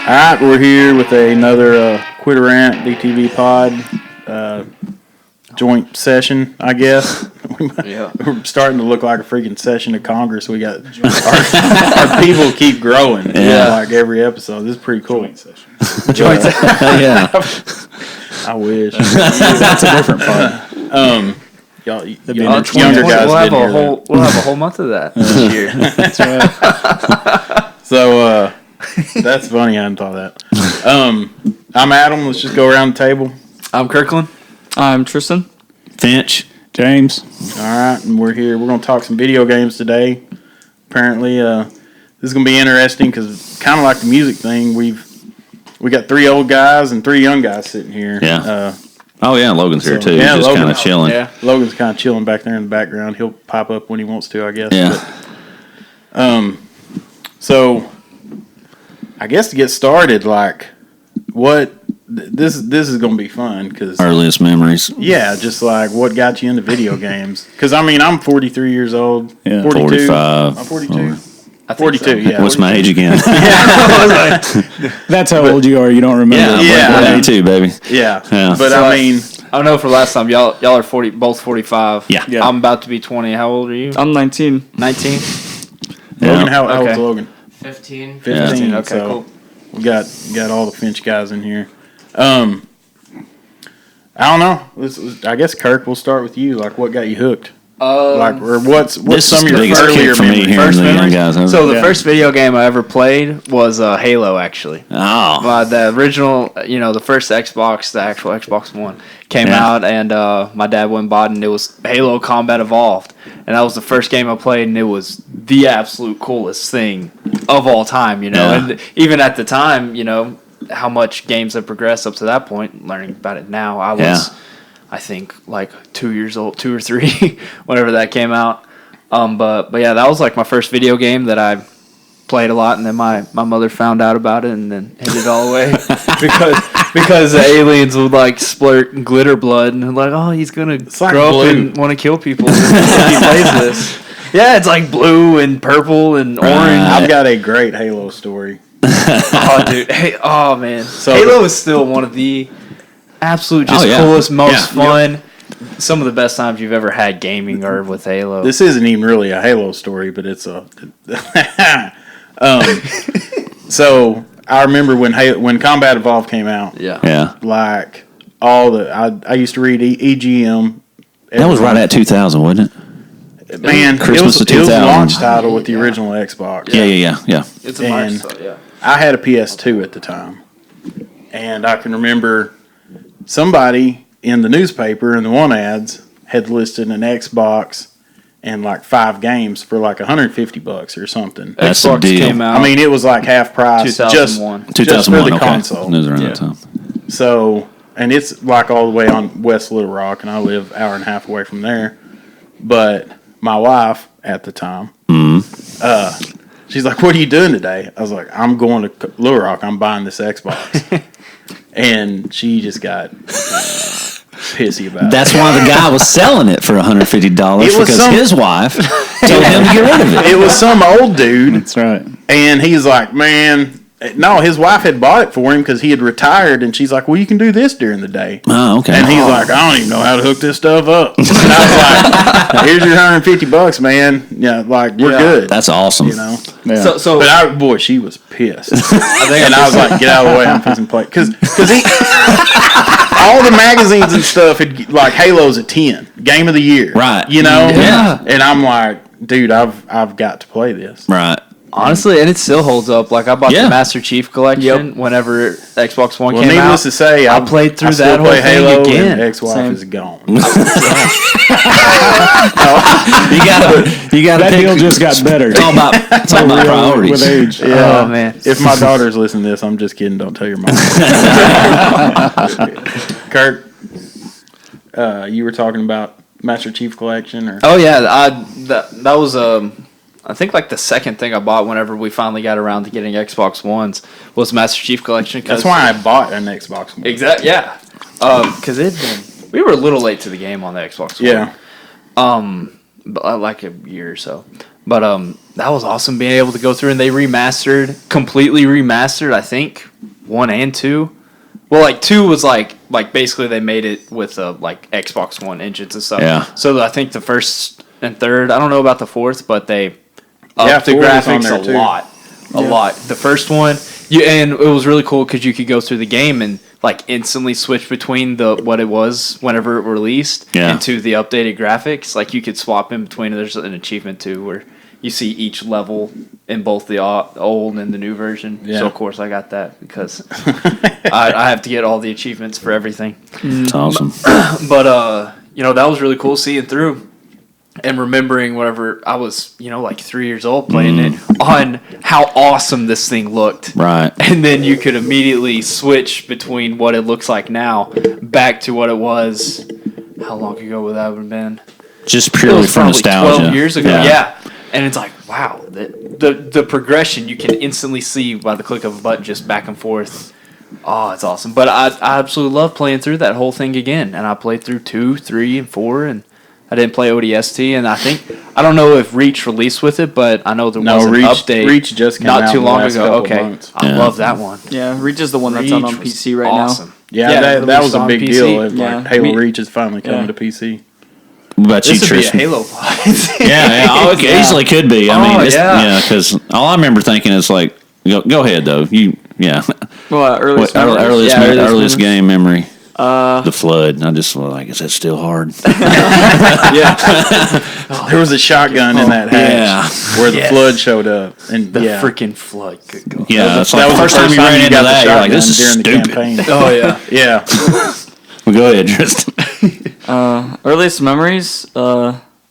All right, we're here with another Quitter Rant DTV pod joint session, I guess. We're starting to look like a freaking session of Congress. We got our people keep growing, like every episode. This is pretty cool. Joint session. Yeah. I wish. That's a different part. Y'all younger guys we'll have a whole month of that this year. That's right. So that's funny. I hadn't thought of that. I'm Adam. Let's just go around the table. I'm Kirkland. I'm Tristan. Finch. James. All right, and we're here. We're going to talk some video games today. Apparently, this is going to be interesting because kind of like the music thing, we got 3 old guys and 3 young guys sitting here. Yeah. Logan's here too. Yeah, He's just kind of chilling. Yeah, Logan's kind of chilling back there in the background. He'll pop up when he wants to, I guess. Yeah. But, so I guess to get started, like, this is going to be fun because earliest memories. Yeah, just like what got you into video games? Because I mean, I'm 43 years old. Yeah, 42. 45. I'm 42. 42. So. Yeah. What's my age again? That's how old you are. You don't remember. Yeah. 82, baby. Yeah. Yeah. But So I mean, I know for last time y'all are both 45. Yeah. I'm about to be 20. How old are you? I'm 19. 19. Logan, how old's Okay. Logan? 15. 15. Okay, so cool. We got all the Finch guys in here. I don't know. I guess Kurck, we'll start with you. Like, what got you hooked? What's some of your biggest earlier kick for me memories? hearing First the young memories? guys. So the first video game I ever played was Halo, actually. Oh. The original, the first Xbox, the actual Xbox One, came out, and my dad went and bought it, and it was Halo Combat Evolved. And that was the first game I played, and it was the absolute coolest thing of all time, Yeah. And even at the time, how much games have progressed up to that point, learning about it now, I was, I think, like 2 years old, 2 or 3, whenever that came out. But yeah, that was like my first video game that I played a lot, and then my mother found out about it and then hid it all away because the aliens would like splurt glitter blood and like, oh, he's gonna grow up and want to kill people if he plays this. Yeah, it's like blue and purple and orange. I've got a great Halo story. Oh, dude. Oh, man. So Halo is still one of the absolute coolest, most fun. Yep. Some of the best times you've ever had gaming are with Halo. This isn't even really a Halo story, but it's a. So I remember when Combat Evolved came out. Yeah. Like I used to read EGM. That was right at 2000, wasn't it? Man, Christmas of 2000. It was a launch title with the original Xbox. Yeah. It's a March, so yeah. I had a PS2 at the time, and I can remember somebody in the newspaper in the one ads had listed an Xbox and like 5 games for like $150 or something. That's the Xbox deal. came out. I mean, it was like half price 2001. just for the okay. console. It was around that time. So, and it's like all the way on West Little Rock, and I live an hour and a half away from there. But my wife at the time, she's like, "What are you doing today?" I was like, "I'm going to Little Rock. I'm buying this Xbox." And she just got pissy about That's it. why the guy was selling it for $150 because his wife told him to get rid of it. It was some old dude. That's right. And he's like, man, no, his wife had bought it for him because he had retired, and she's like, well, you can do this during the day. Oh, okay. And he's like, I don't even know how to hook this stuff up. And I was like, here's your $150, man. Yeah, like, we're good. That's awesome. Yeah. So She was pissed. And I was like, get out of the way, I'm fixing to play. Because all the magazines and stuff, like, Halo's a 10. Game of the year. Right. Yeah. And I'm like, dude, I've got to play this. Right. honestly, and it still holds up. Like, I bought the Master Chief Collection whenever Xbox One came out. Well, needless to say, I played through that whole thing Halo again. And ex-wife is gone. You got that deal just got better. It's all about priorities. With age. Yeah. Oh, man. If my daughter's listening to this, I'm just kidding. Don't tell your mom. Kurck, you were talking about Master Chief Collection, or Oh yeah, that was I think like the second thing I bought whenever we finally got around to getting Xbox Ones was Master Chief Collection. That's why I bought an Xbox One. Exactly. Yeah. Because we were a little late to the game on the Xbox One. Yeah. But like a year or so. But that was awesome being able to go through, and they completely remastered, I think, 1 and 2. Well, like 2 was like basically they made it with like Xbox One engines and stuff. Yeah. So I think the first and third, I don't know about the fourth, but they upped the graphics a lot. The first one, and it was really cool because you could go through the game and like instantly switch between what it was whenever it released into the updated graphics. Like you could swap in between. There's an achievement too where you see each level in both the old and the new version. Yeah. So of course I got that because I have to get all the achievements for everything. It's awesome. But that was really cool seeing through. And remembering whenever I was, like 3 years old playing it on how awesome this thing looked. Right. And then you could immediately switch between what it looks like now back to what it was. How long ago would that have been? Just purely for nostalgia. 12 years ago. Yeah. And it's like, wow, the progression you can instantly see by the click of a button just back and forth. Oh, it's awesome. But I absolutely love playing through that whole thing again. And I played through 2, 3, and 4, and I didn't play ODST, and I don't know if Reach released with it, but I know there was an update. Reach just came out not too long ago. Okay, months. I love that one. Yeah, Reach is the one that's out on PC right awesome. now. Yeah, that was a big deal. Yeah. Halo Reach is finally coming to PC. What about you, This would be a Tristan? Halo pod. It easily could be. I mean, because all I remember thinking is like, go ahead though. Earliest game memory. The flood. I just was like, is that still hard? There was a shotgun in that hatch where the flood showed up, and the freaking flood. Good God. Yeah, that's like the first time you ran into that. You're like, this is stupid. Oh yeah. Well, go ahead, Tristan. Earliest memories.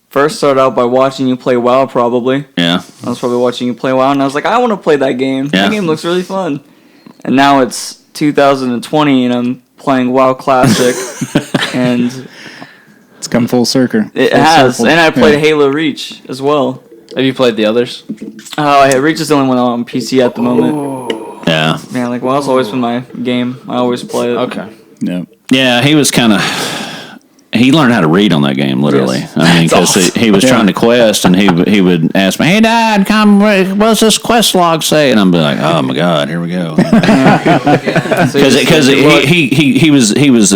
First started out by watching you play WoW. Probably. Yeah. I was probably watching you play WoW, and I was like, I want to play that game. Yeah. That game looks really fun. And now it's 2020, and I'm playing WoW Classic, and It's come full circle. it has. And I played Halo Reach as well. Have you played the others? Reach is the only one on PC at the moment. Yeah. Man, like WoW's always been my game. I always play it. Okay. Yeah. Yeah, he was kind of. He learned how to read on that game, literally. Yes. I mean, because he was trying to quest, and he would ask me, "Hey, Dad, what's this quest log say?" And I'm like, "Oh my God, here we go." Because he was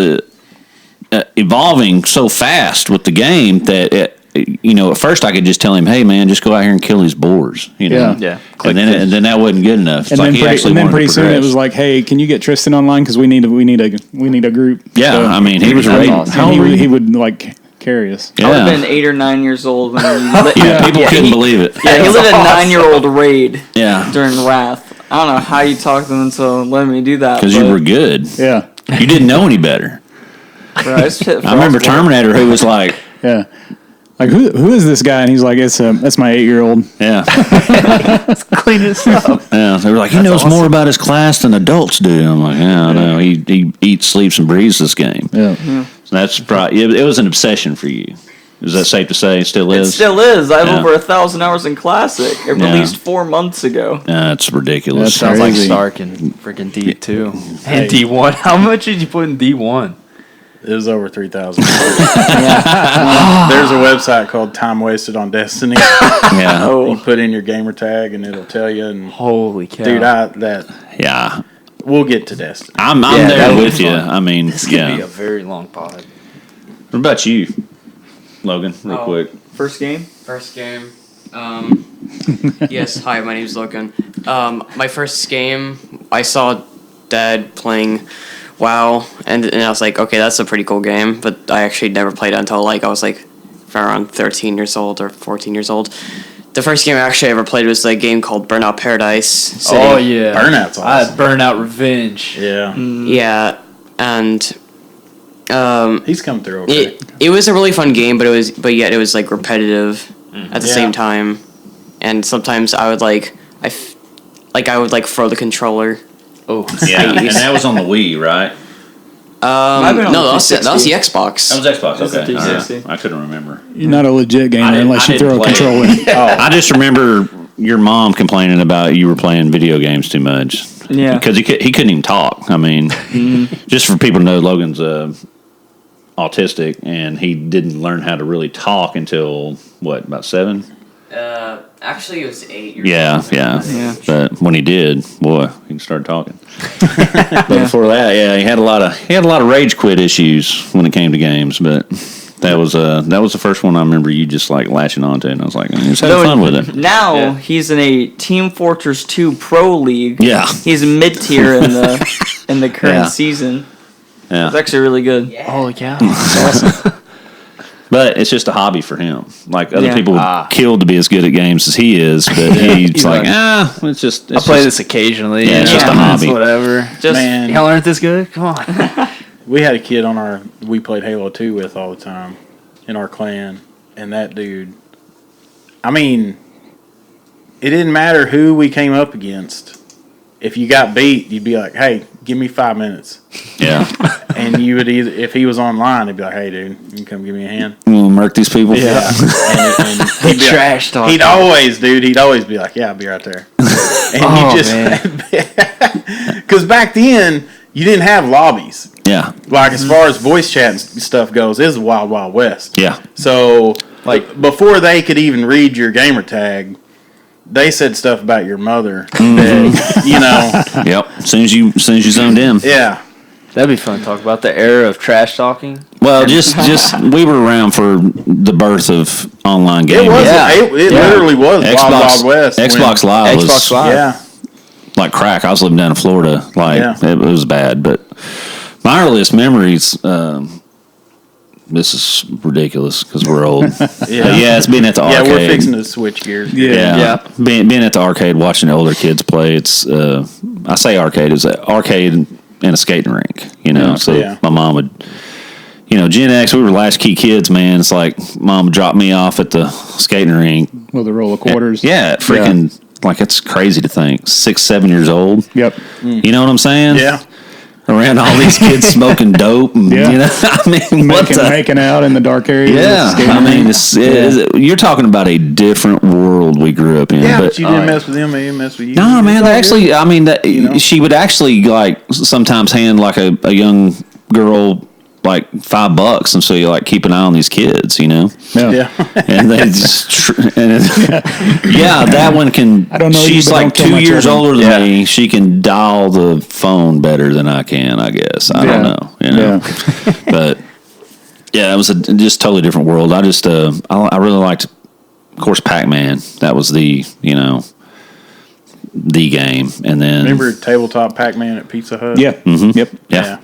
evolving so fast with the game that at first I could just tell him, "Hey, man, just go out here and kill these boars." Yeah. And then that wasn't good enough. And then pretty soon it was like, "Hey, can you get Tristan online? Because we need a group." Yeah, So, I mean, he was ready. awesome. He would like carry us. Yeah. I would have been 8 or 9 years old when People couldn't believe it. Yeah, he let a 9-year-old raid Yeah, during Wrath. I don't know how you talked them into letting me do that. because you were good. Yeah. You didn't know any better. Bro, I remember Terminator, who was like, Yeah. Like who is this guy? And he's like, that's my 8-year-old. yeah, Clean as up. yeah. They were like, he knows more about his class than adults do. I'm like, yeah, I know. He eats, sleeps, and breathes this game. Yeah. So that's probably it was an obsession for you. Is that safe to say? Still It is. still is. I have Yeah. over 1,000 hours in Classic. It released 4 months ago. That's ridiculous. That's Sounds like crazy. Stark and freaking D2. And D1. How much did you put in D1? It was over 3,000. There's a website called Time Wasted on Destiny. Yeah, You put in your gamer tag and it'll tell you. And Holy cow. dude, yeah. we'll get to Destiny. I'm Yeah, there that'll be with you. fun. I mean, This could yeah. be a very long pod. What about you, Logan? Real quick. First game? First game. Yes, hi, my name's Logan. My first game, I saw Dad playing WoW, and I was like, okay, that's a pretty cool game, but I actually never played it until I was around 13 years old or 14 years old. The first game I actually ever played was a game called Burnout Paradise City. Oh, yeah. Burnout's I had awesome. Burnout Revenge. Yeah. Yeah, and He's come through okay. it was a really fun game, but yet it was repetitive at the Yeah. same time, and sometimes I would throw the controller. Oh, Yeah, and that was on the Wii, right? I've been on No, the that was the 360. Xbox. That was Xbox. That's Okay, the all right. 360. I couldn't remember. You're not a legit gamer unless you throw a controller. I just remember your mom complaining about you were playing video games too much. Yeah. Because he couldn't even talk. I mean, just for people to know, Logan's autistic, and he didn't learn how to really talk until, what, about 7? Actually, it was 8 years Yeah, old. yeah. But when he did, boy, he can start talking. But before that, yeah, he had a lot of rage quit issues when it came to games. But that was the first one I remember you just like latching onto, and I was like, just having fun with it. Now he's in a Team Fortress 2 Pro League. Yeah, He's mid tier in the current season. yeah. It's actually really good. Oh yeah. But it's just a hobby for him. Like other Yeah. people would kill to be as good at games as he is, but he's like, it's just. I play this occasionally. Yeah, it's just a it's hobby. Whatever. Just Man, Y'all aren't this good? Come on. we had a kid we played Halo 2 with all the time in our clan, and that dude, I mean, it didn't matter who we came up against. If you got beat, you'd be like, hey, give me 5 minutes. Yeah, And you would either, if he was online, he'd be like, hey, dude, you can come give me a hand. you want to murk these people? Yeah. and he'd be Trash talk. He'd always be like, yeah, I'll be right there. And you just, because back then, you didn't have lobbies. Yeah, Like, as far as voice chat and stuff goes, it was Wild Wild West. yeah. So, like, before they could even read your gamer tag, they said stuff about your mother that, you know, Yep. As soon as you zoned in. yeah. That'd be fun to talk about the era of trash talking. Well, just we were around for the birth of online gaming. It was, Yeah. it literally was Wild Wild West. Xbox Live was Xbox Live. Yeah. like crack. I was living down in Florida. Like it was bad, but my earliest memories. This is ridiculous because we're old. Yeah, it's being at the arcade. Yeah, we're fixing to switch gears. Yeah. Being at the arcade, watching the older kids play. It's I say arcade. It's an arcade and a skating rink. You know, so my mom would. You know, Gen X, we were latchkey kids, man. It's like mom would drop me off at the skating rink with a roll of quarters. Yeah, freaking like it's crazy to think 6, 7 years old. Yep. You know what I'm saying? Yeah. Around all these kids smoking dope, and you know, I mean, making out in the dark areas. Yeah, I mean, you're talking about a different world we grew up in. Yeah, but you didn't mess with them, they didn't mess with you. No, man, they actually, good. I mean, she would actually like sometimes hand like a young girl like $5, and so you like keep an eye on these kids, you know. Yeah. And they just, that one can. I don't know. She's like 2 years older than Yeah. me. She can dial the phone better than I can. I guess I don't know. You know, but yeah, it was just totally different world. I just I really liked, of course, Pac-Man. That was the game, and then Remember tabletop Pac-Man at Pizza Hut? Yeah. Mm-hmm. Yep. yeah.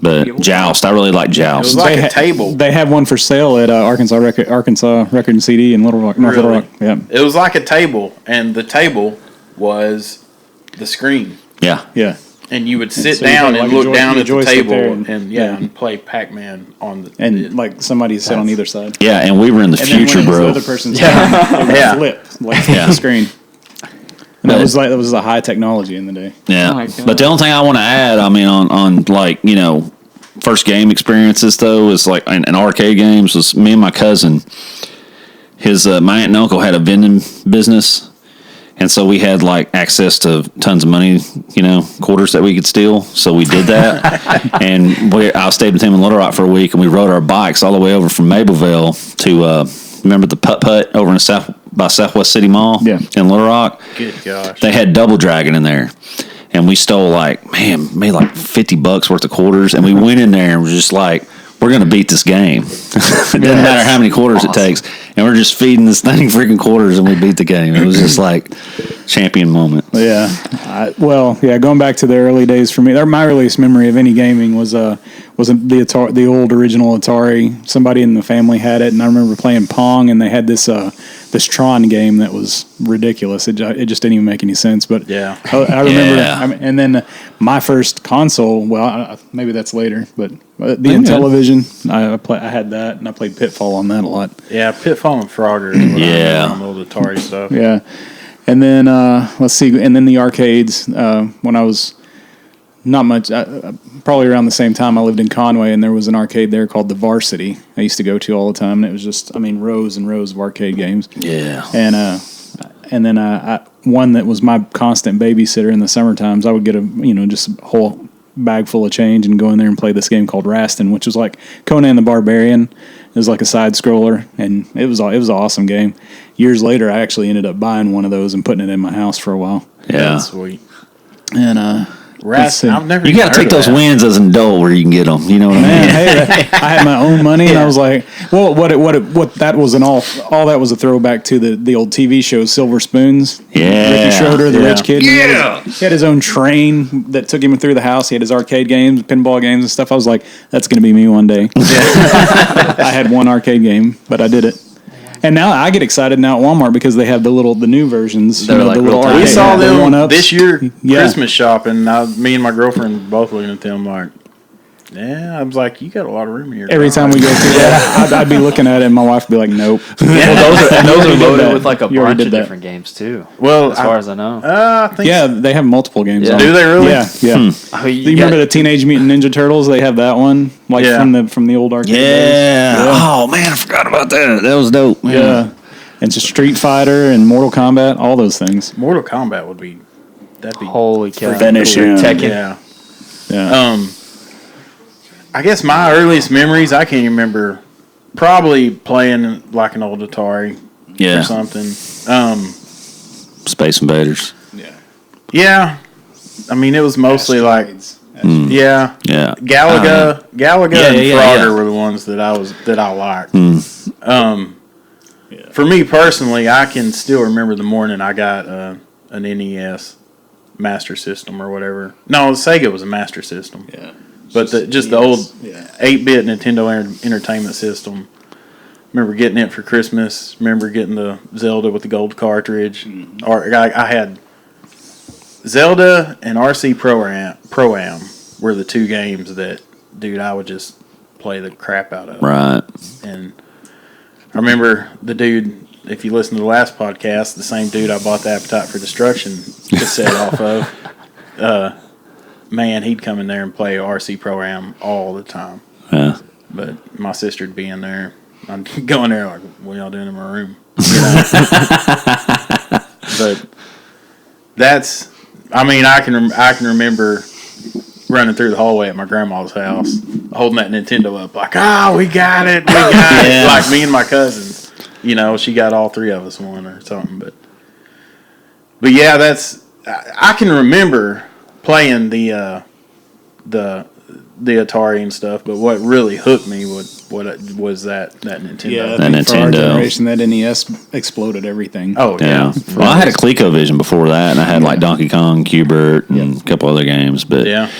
But Joust, I really like It Joust. was like a table. They had one for sale at Arkansas Record and CD in Little Rock, North Little Rock. Yeah. It was like a table, and the table was the screen. Yeah. Yeah. And you would sit so you down had, and like, look down at the joystick table there and play Pac-Man on the And like somebody sit on either side. Yeah, and we were in the And future, then when bro. the other person's it would flip like the screen. And that was a high technology in the day. Yeah, Oh my God. but the only thing I want to add, I mean, on like first game experiences though, is like in arcade games. Was me and my cousin. His my aunt and uncle had a vending business, and so we had like access to tons of money, quarters that we could steal. So we did that, and I stayed with him in Little Rock for a week, and we rode our bikes all the way over from Mableville to remember the Putt over in by Southwest City Mall in Little Rock. Good gosh. They had Double Dragon in there. And we stole made like $50 worth of quarters. And we went in there and was just like, we're going to beat this game. It doesn't matter how many quarters it takes. And we're just feeding this thing freaking quarters and we beat the game. It was just like champion moment. Yeah. Going back to the early days for me, my earliest memory of any gaming was the old original Atari. Somebody in the family had it, and I remember playing Pong, and they had this Tron game that was ridiculous. It just didn't even make any sense. But I remember, and then my first console. Well, maybe that's later, but the Intellivision. I had that, and I played Pitfall on that a lot. Yeah, Pitfall and Frogger. Is what I remember on the Atari stuff. Yeah, and then let's see, and then the arcades. When I was not much, probably around the same time, I lived in Conway, and there was an arcade there called the Varsity. I used to go to all the time, and it was just, rows and rows of arcade games. Yeah. And then one that was my constant babysitter in the summer times. I would get just a whole bag full of change and go in there and play this game called Rastin, which was like Conan the Barbarian. It was like a side scroller, and it was an awesome game. Years later, I actually ended up buying one of those and putting it in my house for a while. Yeah. That's sweet. And Rastin, I've never. You got to take those wins as an adult where you can get them. You know what I mean? Man, hey, I had my own money, and I was like, well, what that was all that was a throwback to the old TV show Silver Spoons. Yeah. Ricky Schroeder, the rich kid. Yeah. He had his own train that took him through the house. He had his arcade games, pinball games, and stuff. I was like, that's going to be me one day. I had one arcade game, but I did it. And now I get excited now at Walmart because they have the new versions. They're like the little little We saw them one-ups. this year Christmas shopping. Me and my girlfriend both looking at them like, yeah. I was like, you got a lot of room here. Every time we go through that, I'd be looking at it, and my wife would be like, nope. Those are did loaded that. with like a You already bunch did of that. different games too. Well, as far as I know. I think Yeah, they have multiple games. Yeah. on Do it. they really? Yeah, yeah. Oh, Do you remember the Teenage Mutant Ninja Turtles? They have that one, like Yeah. from the old arcade days. Yeah. Oh, man, I forgot about that. That was dope. Yeah. And just Street Fighter and Mortal Kombat, all those things. Mortal Kombat would be. That'd be. Holy cow! Finish him. Tekken. Yeah. Yeah. I guess my earliest memories, I can't remember. Probably playing like an old Atari Yeah. or something. Space Invaders. Yeah. I mean, it was mostly like, yeah, Yeah. Galaga and Yeah, Frogger yeah. were the ones that I liked. For me personally, I can still remember the morning I got an NES Master System or whatever. No, Sega was a Master System. Yeah. But the old 8-bit Nintendo Entertainment System. Remember getting it for Christmas. Remember getting the Zelda with the gold cartridge. Or I had Zelda and RC Pro-Am were the two games that, dude, I would just play the crap out of. Right. And I remember the dude, if you listen to the last podcast, the same dude I bought the Appetite for Destruction cassette off of, man, he'd come in there and play RC Pro-Am all the time. Yeah. But my sister'd be in there. I'd go in there like, what y'all doing in my room? You know? But that's, I mean, I can remember running through the hallway at my grandma's house, holding that Nintendo up like, we got it, Yeah. Like me and my cousins. You know, she got all three of us one or something. But yeah, I can remember playing the Atari and stuff, but what really hooked me was that Nintendo. Yeah, That I think for our Nintendo. generation, that NES exploded everything. Oh Yeah. yeah. Well, I had a ColecoVision before that, and I had like Donkey Kong, Q*bert, and a couple other games. But Yeah.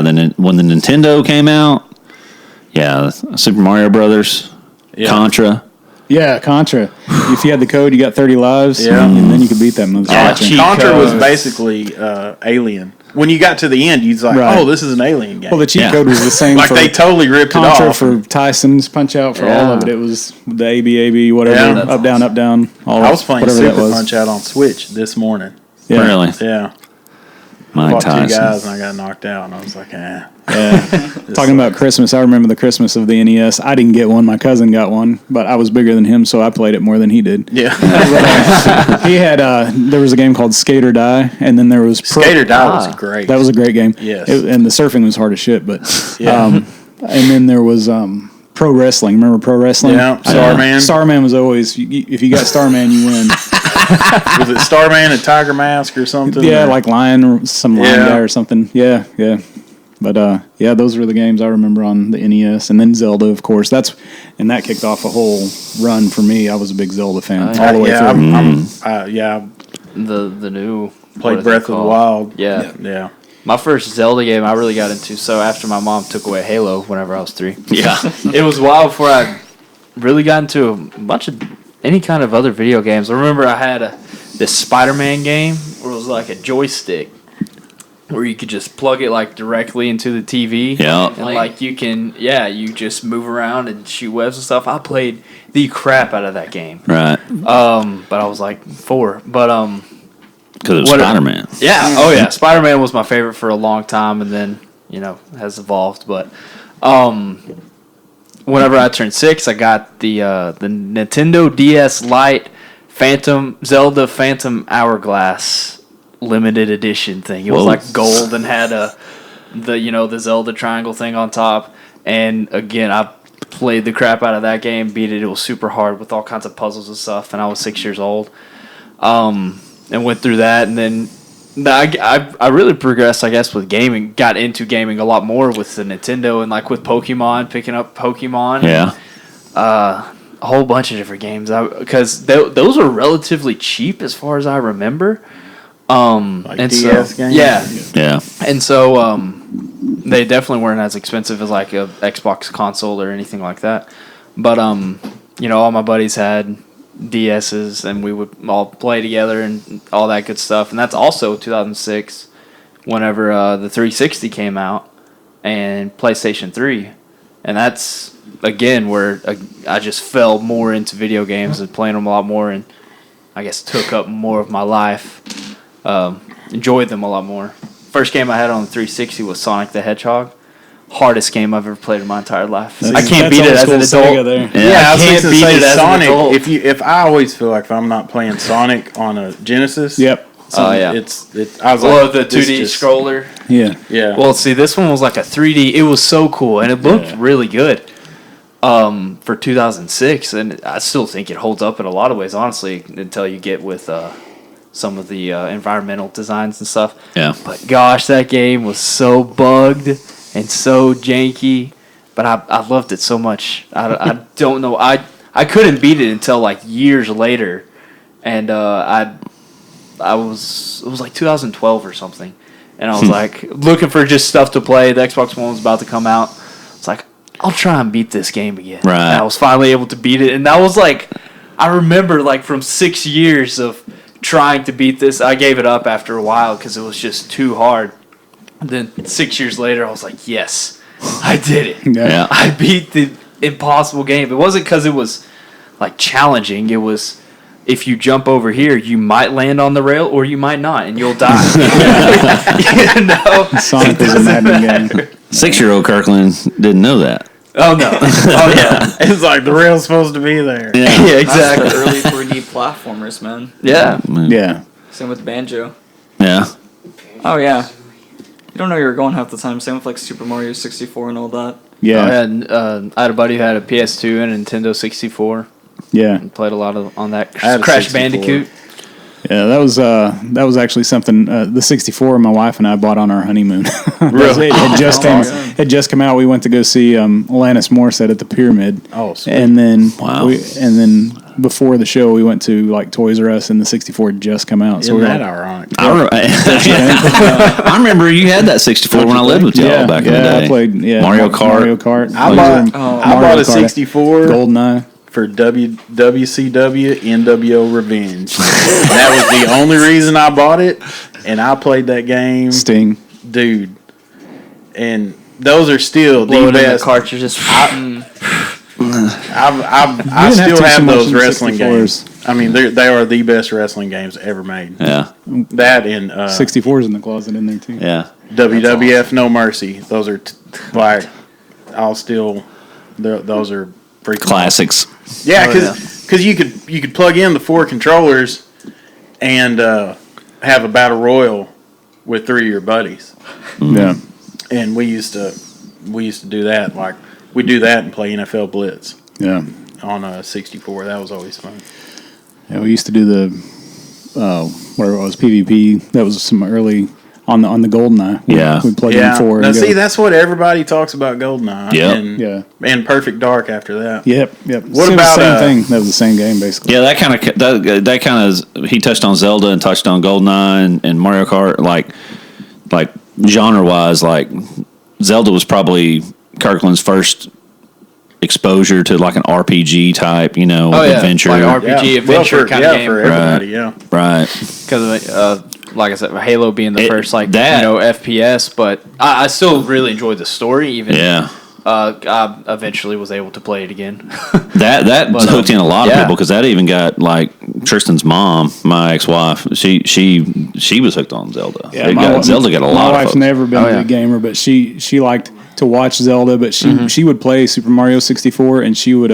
then when the Nintendo came out, Super Mario Brothers, Yeah. Contra. Yeah, Contra. If you had the code, you got 30 lives. Yeah. And then you could beat that motherfucker. cheat Contra codes. was basically Alien. When you got to the end, you'd like, Right. oh, this is an Alien game. Well, the cheat Yeah. code was the same like for they totally ripped Contra it off. for Tyson's Punch Out for all of it. It was the AB, whatever, Yeah. up, down, all I was playing whatever that Super was. Punch Out on Switch this morning. Yeah. Really? Yeah. Mike Fought two Tyson. guys and I got knocked out, and I was like, Yeah. Talking about sucks. Christmas, I remember the Christmas of the NES. I didn't get one. My cousin got one, but I was bigger than him, so I played it more than he did. Yeah. He had there was a game called Skate or Die, and then there was Skater Die was great. That was a great game. Yes. And the surfing was hard as shit, but Yeah. and then there was pro wrestling. Remember pro wrestling? Yeah, Starman. Starman was always if you got Starman, you win. Was it Starman and Tiger Mask or something? Yeah, or? like Lion or some Lion Yeah. guy or something. Yeah. But those were the games I remember on the NES, and then Zelda, of course. That kicked off a whole run for me. I was a big Zelda fan all the way yeah, through. The new played what is it Breath of the called? Wild. Yeah. Yeah. My first Zelda game I really got into. So after my mom took away Halo whenever I was 3. Yeah. It was a while before I really got into a bunch of any kind of other video games. I remember I had this Spider-Man game where it was like a joystick where you could just plug it like directly into the TV. Yeah. And like you just move around and shoot webs and stuff. I played the crap out of that game. Right. But I was like 4. But Because it was What- Spider-Man. yeah. Oh yeah. Spider-Man was my favorite for a long time, and then has evolved. But whenever I turned 6, I got the Nintendo DS Lite Zelda Phantom Hourglass limited edition thing. It was Whoa. like gold and had a the Zelda triangle thing on top. And again, I played the crap out of that game, beat it. It was super hard with all kinds of puzzles and stuff, and I was 6 years old. And went through that, and then I really progressed, I guess, with gaming. Got into gaming a lot more with the Nintendo and like with Pokemon, picking up Pokemon. Yeah. A whole bunch of different games because those were relatively cheap as far as I remember. Like and DS so, games? Yeah. And so they definitely weren't as expensive as like a Xbox console or anything like that. But all my buddies had DSs and we would all play together and all that good stuff. And that's also 2006 whenever the 360 came out and PlayStation 3. And that's, again, where I just fell more into video games and playing them a lot more and I guess took up more of my life. Enjoyed them a lot more. First game I had on the 360 was Sonic the Hedgehog. Hardest game I've ever played in my entire life. I can't beat it as an adult. I can't beat it as an adult. If I always feel like if I'm not playing Sonic on a Genesis, Yep. I was like, the 2D scroller. Yeah. Well, see, this one was like a 3D. It was so cool, and it looked really good for 2006, and I still think it holds up in a lot of ways, honestly, until you get with some of the environmental designs and stuff. Yeah. But gosh, that game was so bugged and so janky, but I loved it so much. I don't know. I couldn't beat it until like years later, and it was like 2012 or something, and I was like looking for just stuff to play. The Xbox One was about to come out. It's like, I'll try and beat this game again. Right. And I was finally able to beat it, and that was like, I remember like from 6 years of trying to beat this, I gave it up after a while because it was just too hard. And then 6 years later, I was like, yes, I did it. Yeah. I beat the impossible game. It wasn't because it was like challenging. It was, if you jump over here, you might land on the rail or you might not, and you'll die. Sonic is a maddening game. 6-year-old Kirkland didn't know that. Oh no! Oh yeah! It's like the rail's supposed to be there. Yeah, exactly. Early 3D platformers, man. Yeah. Yeah. Same with Banjo. Yeah. Oh yeah. You don't know you were going half the time. Same with like Super Mario 64 and all that. Yeah. I had a buddy who had a PS2 and a Nintendo 64. Yeah. And played a lot on that. I had a Crash 64. Bandicoot. Yeah, that was actually something. The 64 my wife and I bought on our honeymoon. Really? It just come out. We went to go see Alanis Morissette at the Pyramid. Oh, sweet. And then Wow. before the show, we went to like Toys R Us, and the 64 had just come out. Isn't that ironic? I remember you had that 64 when I lived with y'all back in the day. I played Mario Kart. I bought a 64 GoldenEye. for WCW NWO Revenge. That was the only reason I bought it, and I played that game, Sting. dude. And those are still the Blowing in the best. cartridges. I didn't still have have too much those in the wrestling 64s. games. I mean, they are the best wrestling games ever made. Yeah. That and 64's in the closet in there too. Yeah. WWF No Mercy. Those are those are freaking Classics. Yeah, because you could plug in the 4 controllers and have a battle royal with 3 of your buddies. Yeah. And we used to do that. Like we do that and play NFL Blitz Yeah. on a 64. That was always fun. Yeah, we used to do the whatever it was, PvP. That was some early on the GoldenEye. Yeah. We plugged in 4. Now and see, go. that's what everybody talks about GoldenEye. Yep. And Perfect Dark after that. Yep. What about, the same thing? That was the same game basically. Yeah, that kind of he touched on Zelda and touched on GoldenEye and Mario Kart, like genre wise, like Zelda was probably Kirkland's first exposure to like an RPG type, adventure. Like RPG adventure kind of game. For everybody, Right. Because like I said, Halo being the first FPS, but I still really enjoyed the story. Even I eventually was able to play it again. That hooked in a lot of yeah. people because that even got like Tristan's mom, my ex-wife. She was hooked on Zelda. Yeah, Zelda got a lot My of wife's folks. never been a big gamer, but she liked to watch Zelda, but she would play Super Mario 64 and she would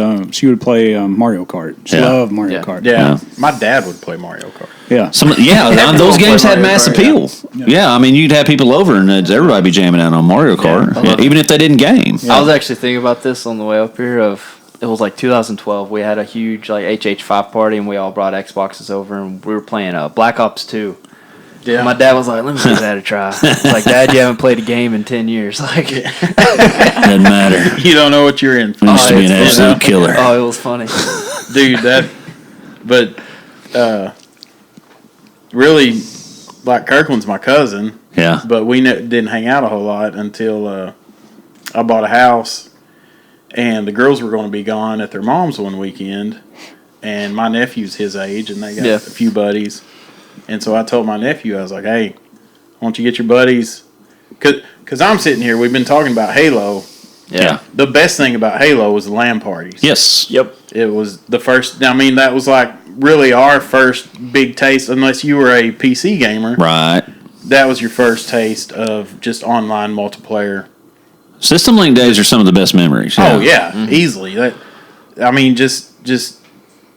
play Mario Kart. She loved Mario Kart. Yeah. My dad would play Mario Kart. Yeah. Those games had Mario mass Kart, appeal. Yeah, I mean, you'd have people over and everybody be jamming out on Mario Kart, even if they didn't game. I was actually thinking about this on the way up here. It was like 2012. We had a huge like HH5 party, and we all brought Xboxes over, and we were playing Black Ops 2. Yeah. My dad was like, "Let me give that a try." I was like, "Dad, you haven't played a game in 10 years." Like, Doesn't matter. You don't know what you're in for. It used to be an it's absolute killer. oh, it was funny. Dude, really, like Kirkland's my cousin, Yeah. but we didn't hang out a whole lot until I bought a house, and the girls were going to be gone at their mom's one weekend, and my nephew's his age, and they got a few buddies, and so I told my nephew, I was like, "Hey, why don't you get your buddies?" Because I'm sitting here, we've been talking about Halo. Yeah. The best thing about Halo was the LAN parties. Yes. Yep. It was the first. I mean, that was like really our first big taste. Unless you were a PC gamer, Right. that was your first taste of just online multiplayer. System Link days are some of the best memories. Oh yeah, easily. That, I mean, just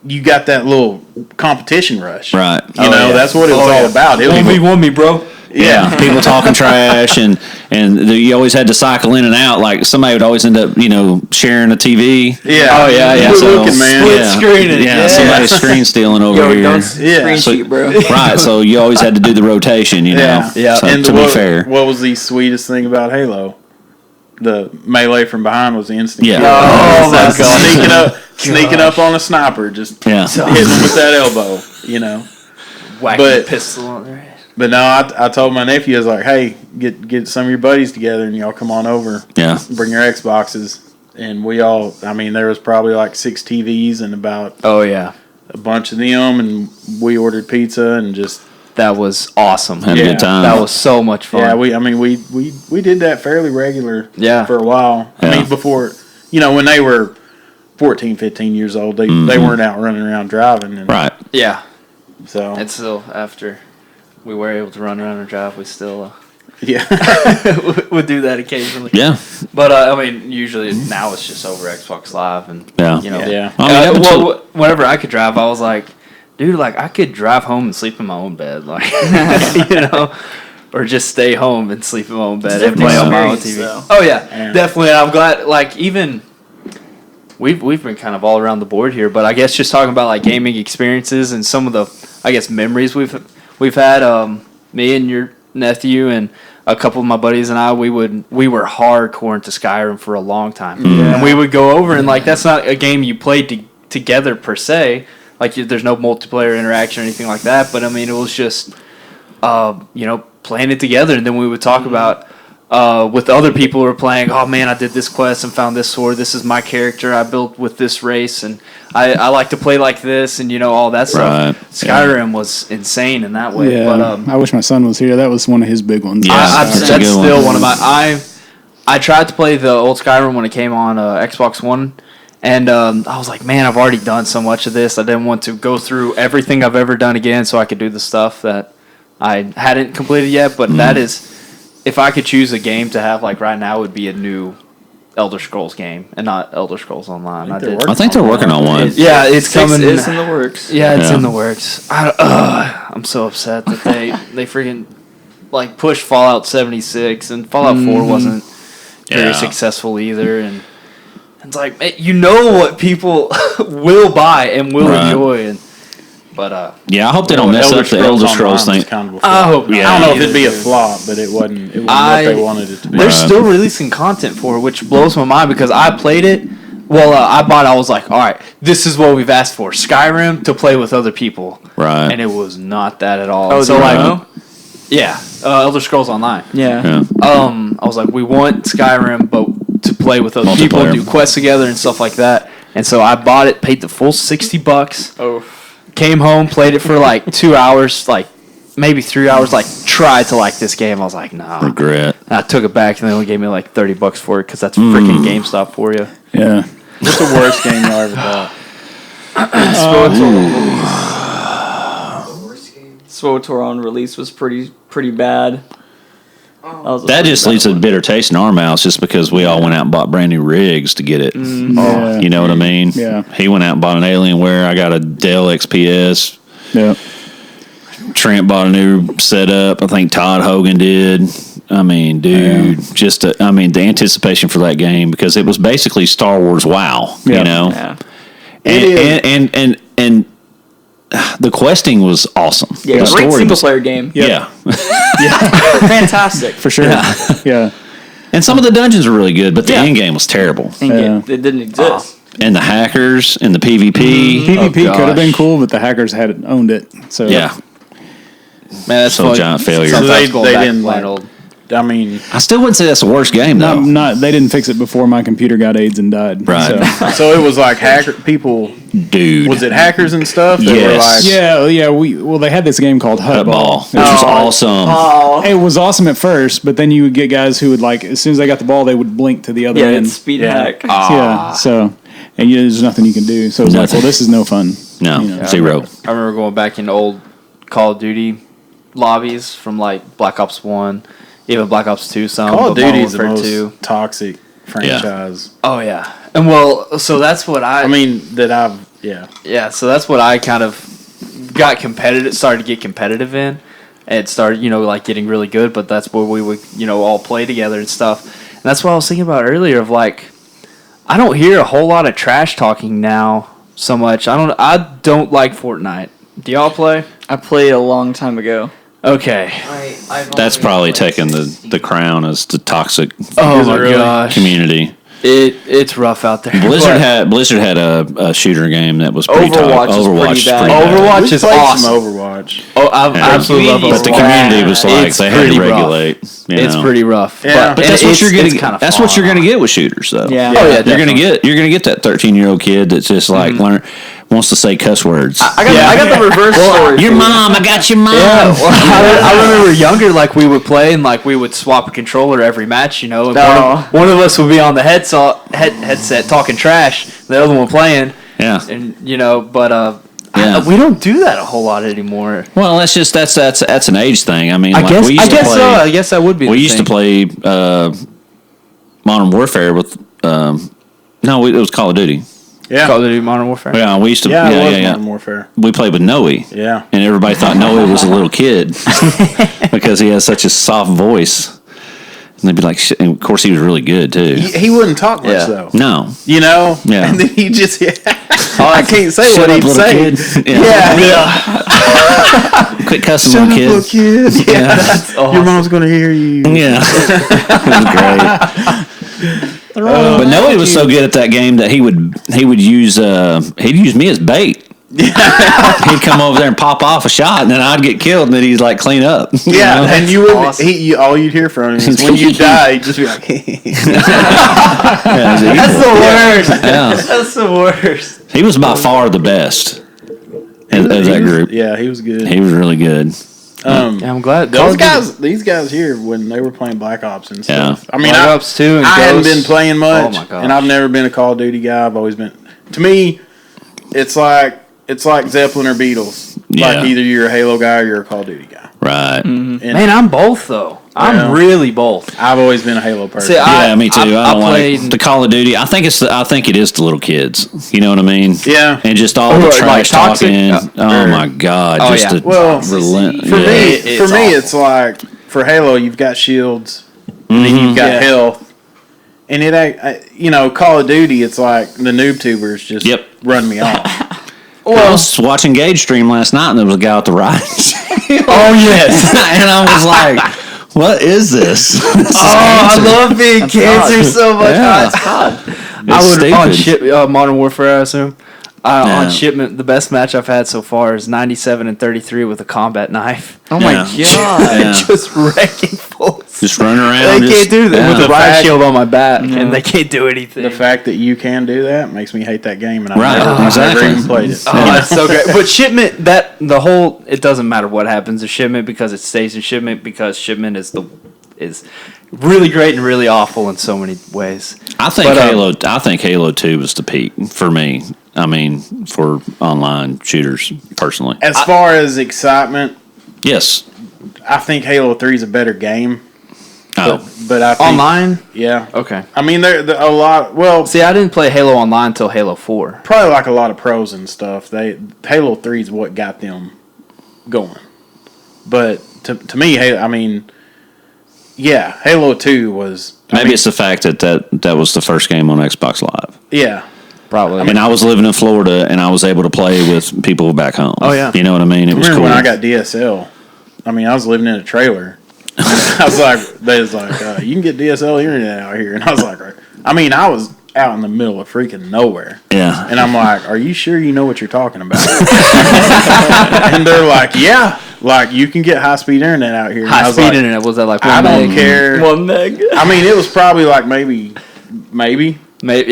you got that little competition rush, Right. You know, that's what it was all about. It was, want me, bro. Yeah, people talking trash, and you always had to cycle in and out. Like somebody would always end up, sharing a TV. yeah. Oh, yeah, yeah. Good So, looking, man. Split Yeah, screening. yeah, somebody's screen stealing over Yo, here. don't Yeah. screen So- sheet, bro. Right, so you always had to do the rotation, Yeah, Yeah. So, And to be fair, what was the sweetest thing about Halo? The melee from behind was the instant. Yeah. kill. Oh, my God. Sneaking up on a sniper, just yeah, hitting him with that elbow, Whacking But- pistol on their head. But no, I told my nephew, I was like, "Hey, get some of your buddies together and y'all come on over. yeah, Bring your Xboxes." And we all, I mean, there was probably like 6 TVs and about Oh, yeah. a bunch of them, and we ordered pizza and just That was awesome. had a Yeah. good time. That was so much fun. yeah, we did that fairly regular Yeah. for a while. I Yeah. mean, before when they were 14, 15 years old, they weren't out running around driving, and right. Yeah. so And still, after we were able to run around and drive, we still yeah, would do that occasionally. Yeah, But, I mean, usually now it's just over Xbox Live. And, Yeah. Yeah. I mean, up until- whenever I could drive, I was like, dude, like, I could drive home and sleep in my own bed. Like, or just stay home and sleep in my own bed and play on my own TV. Experience, Oh, yeah, Yeah. definitely. And I'm glad, like, even... We've been kind of all around the board here, but I guess just talking about like gaming experiences and some of the memories we've had. Me and your nephew and a couple of my buddies and I, we were hardcore into Skyrim for a long time, and we would go over and like that's not a game you played together per se. Like there's no multiplayer interaction or anything like that, but I mean it was just playing it together, and then we would talk about. With other people who were playing, oh man, I did this quest and found this sword. This is my character. I built with this race, and I like to play like this, and all that stuff. Right. Skyrim was insane in that way. Yeah, But I wish my son was here. That was one of his big ones. Yeah. that's That's a good still one. one of my. I tried to play the old Skyrim when it came on Xbox One, and I was like, man, I've already done so much of this. I didn't want to go through everything I've ever done again, so I could do the stuff that I hadn't completed yet. But that is. If I could choose a game to have like right now, it would be a new Elder Scrolls game and not Elder Scrolls Online. I think I think they're working on one. Yeah, it's 6 coming. is in the works. Yeah, it's Yeah. in the works. I'm so upset that they freaking like pushed Fallout 76 and Fallout 4 wasn't very Yeah. successful either. And it's like what people will buy and will Right. enjoy. But Yeah, I hope they don't mess up the Elder Scrolls Online thing. was kind of a I flop. hope not. I don't know if either, it'd be a dude. flop, but it wasn't what they wanted it to be. They're Right. still releasing content for it, which blows my mind because I played it. Well, I was like, all right, this is what we've asked for. Skyrim to play with other people. Right. And it was not that at all. Oh, so, do you like, know? yeah, Elder Scrolls Online. Yeah. Yeah. I was like, we want Skyrim, but to play with other people and do Multiplayer. quests together and stuff like that. And so I bought it, paid the full $60. Oh. Came home, played it for like 2 hours, like maybe 3 hours, like tried to like this game. I was like, nah. Regret. I took it back and they only gave me like $30 for it because that's freaking GameStop for you. Yeah. What's the worst game y'all ever bought? SWTOR on release was pretty bad. That just leaves a bitter taste in our mouths just because we all went out and bought brand new rigs to get it. Yeah. You know what I mean? Yeah. He went out and bought an Alienware. I got a Dell XPS. Yeah. Trent bought a new setup. I think Todd Hogan did. I mean, dude, the anticipation for that game because it was basically Star Wars WoW, Yeah. you know? Yeah. And the questing was awesome. Yeah, The great story single was- player game. Yeah. Fantastic. For sure. Yeah. And some of the dungeons were really good, but the end game was terrible. It didn't exist. And the hackers and the PvP. PvP could have been gosh. cool, but the hackers had owned it. So Yeah. Man, that's So giant failure. Sometimes So they going back didn't plain like- old. I mean, I still wouldn't say that's the worst game, though. they didn't fix it before my computer got AIDS and died. Right. So. so it was like people. Dude. Was it hackers and stuff that were Yes. like? Yeah. They had this game called Hut Ball. Which was awesome. Oh, It was awesome at first, but then you would get guys who would like as soon as they got the ball, they would blink to the other yeah, end. it's speed Yeah. hack. Yeah. So, and there's nothing you can do. So it was like, Nothing. well, this is no fun. No, You know. zero. I remember going back in old Call of Duty lobbies from like Black Ops 1, even Black Ops 2 some. Call of but Modern Duty is the Warfare most 2. toxic franchise. Oh, yeah. And well, so that's what I mean, yeah. so that's what I kind of got started to get competitive in. And started, like getting really good, but that's where we would, all play together and stuff. And that's what I was thinking about earlier of like, I don't hear a whole lot of trash talking now so much. I don't like Fortnite. Do y'all play? I played a long time ago. Okay. That's probably taking the crown as the toxic Oh my gosh. community. It's rough out there. Blizzard But had a shooter game that was pretty Overwatch is Overwatch pretty is bad. pretty bad. Overwatch We is played awesome. some Overwatch. Oh, I Yeah. absolutely love But the Overwatch. community was like It's they had to pretty rough. regulate. you It's know. pretty rough. Yeah. But that's what you're gonna gonna. That's what you're gonna get with shooters, though. Yeah. Oh yeah, You're gonna get that 13-year-old kid that's just like wants to say cuss words. I got the reverse story. Your mom, I got your mom. Yeah, well, I remember younger, like we would play and like we would swap a controller every match, and one of us would be on the headset talking trash, the other one playing, Yeah. and but Yeah. we don't do that a whole lot anymore. Well, that's an age thing. I mean, I like guess we used to play. so. I guess that would be. We the used to thing. play Modern Warfare with. No, it was Call of Duty. Yeah. Call of Duty Modern Warfare. Yeah, we used to. Yeah, it was yeah. Modern Warfare. We played with Noe. Yeah. And everybody thought Noe was a little kid because he has such a soft voice. And they'd be like, shit. And of course, he was really good too. He wouldn't talk much Yeah. though. No. Yeah. And then he just. I can't say Shut what up, he'd little say. kid. Yeah. Quit cussing, Shut little up, kid. little kid. Yeah. Your mom's gonna hear you. Yeah. It was great. But Noe was so good at that game that he would use me as bait. He'd come over there and pop off a shot, and then I'd get killed, and then he'd like clean up. you Yeah, know? and you wouldn't. All you'd hear from him is when you die, he'd just be like, Yeah, he was That's evil. the worst. Yeah. That's the worst. He was by far the best of that group. Yeah, he was good. He was really good. Yeah, I'm glad These guys here when they were playing Black Ops and stuff. Yeah. I mean, Black Ops 2 and I hadn't Ghosts. been playing much, Oh my gosh. and I've never been a Call of Duty guy. I've always been. To me, it's like Zeppelin or Beatles. Yeah. Like either you're a Halo guy or you're a Call of Duty guy. Right. And Man, I'm both though. I'm Yeah. really both. I've always been a Halo person. See, Yeah, me too. I don't played like the Call of Duty. I think it is the little kids. You know what I mean? Yeah. And just all the Or, like, trash toxic? talking. Oh my God! Oh, Just yeah. the Well, relent. For yeah. me, it's like for Halo, you've got shields, and then you've got health, and it ain't. Call of Duty, it's like the noob tubers just Yep. run me off. I was watching Gage stream last night, and there was a guy with the right. Oh yes. And I was like, "What is this?" I love being cancer so much. Yeah. I would on stupid. Modern Warfare, I assume. Yeah. On shipment, the best match I've had so far is 97 and 33 with a combat knife. Oh my Yeah. god. Yeah. Just wrecking folks. Just running around. They can't do that yeah. with The a riot fact- shield on my back, and they can't do anything. The fact that you can do that makes me hate that game, and I've Right, never exactly. even played it. Oh, that's so great. But shipment, it doesn't matter what happens to shipment because it stays in shipment because shipment is really great and really awful in so many ways. I think Halo 2 was the peak for me. I mean, for online shooters, personally. As far as excitement, Yes. I think Halo 3 is a better game. But I think, Online? yeah. Okay. I mean, they're a lot. Well, See, I didn't play Halo Online until Halo 4. probably like a lot of pros and stuff. Halo 3 is what got them going. But to me, Halo 2 was. Maybe it's the fact that was the first game on Xbox Live. Yeah. Probably. I mean, I was living in Florida, and I was able to play with people back home. Oh, yeah. You know what I mean? It was Remember cool. when I got DSL? I mean, I was living in a trailer. They was like, you can get DSL internet out here. And I was like, I mean, I was out in the middle of freaking nowhere. Yeah. And I'm like, are you sure you know what you're talking about? And they're like, yeah. Like, you can get high-speed internet out here. And I was High-speed like, internet, was that like 1 I meg? don't care. 1 meg. I mean, it was probably like maybe. Maybe,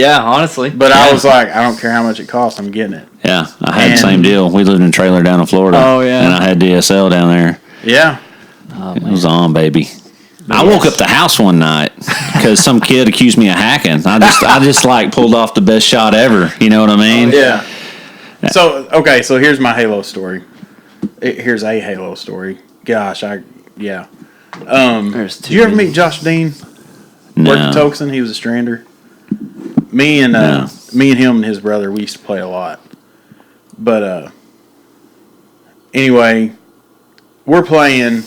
yeah, honestly. But I was like, I don't care how much it costs. I'm getting it. Yeah, I had the And- same deal. We lived in a trailer down in Florida. Oh, yeah. And I had DSL down there. Yeah. It was on, baby. I woke up the house one night because some kid accused me of hacking. I just like pulled off the best shot ever. You know what I mean? Yeah. So, okay, so here's my Halo story. Here's a Halo story. Gosh, yeah. There's Did you ever meet Josh Dean? No. Worked at Toxin. He was a strander. Me and him and his brother, we used to play a lot. But anyway, we're playing,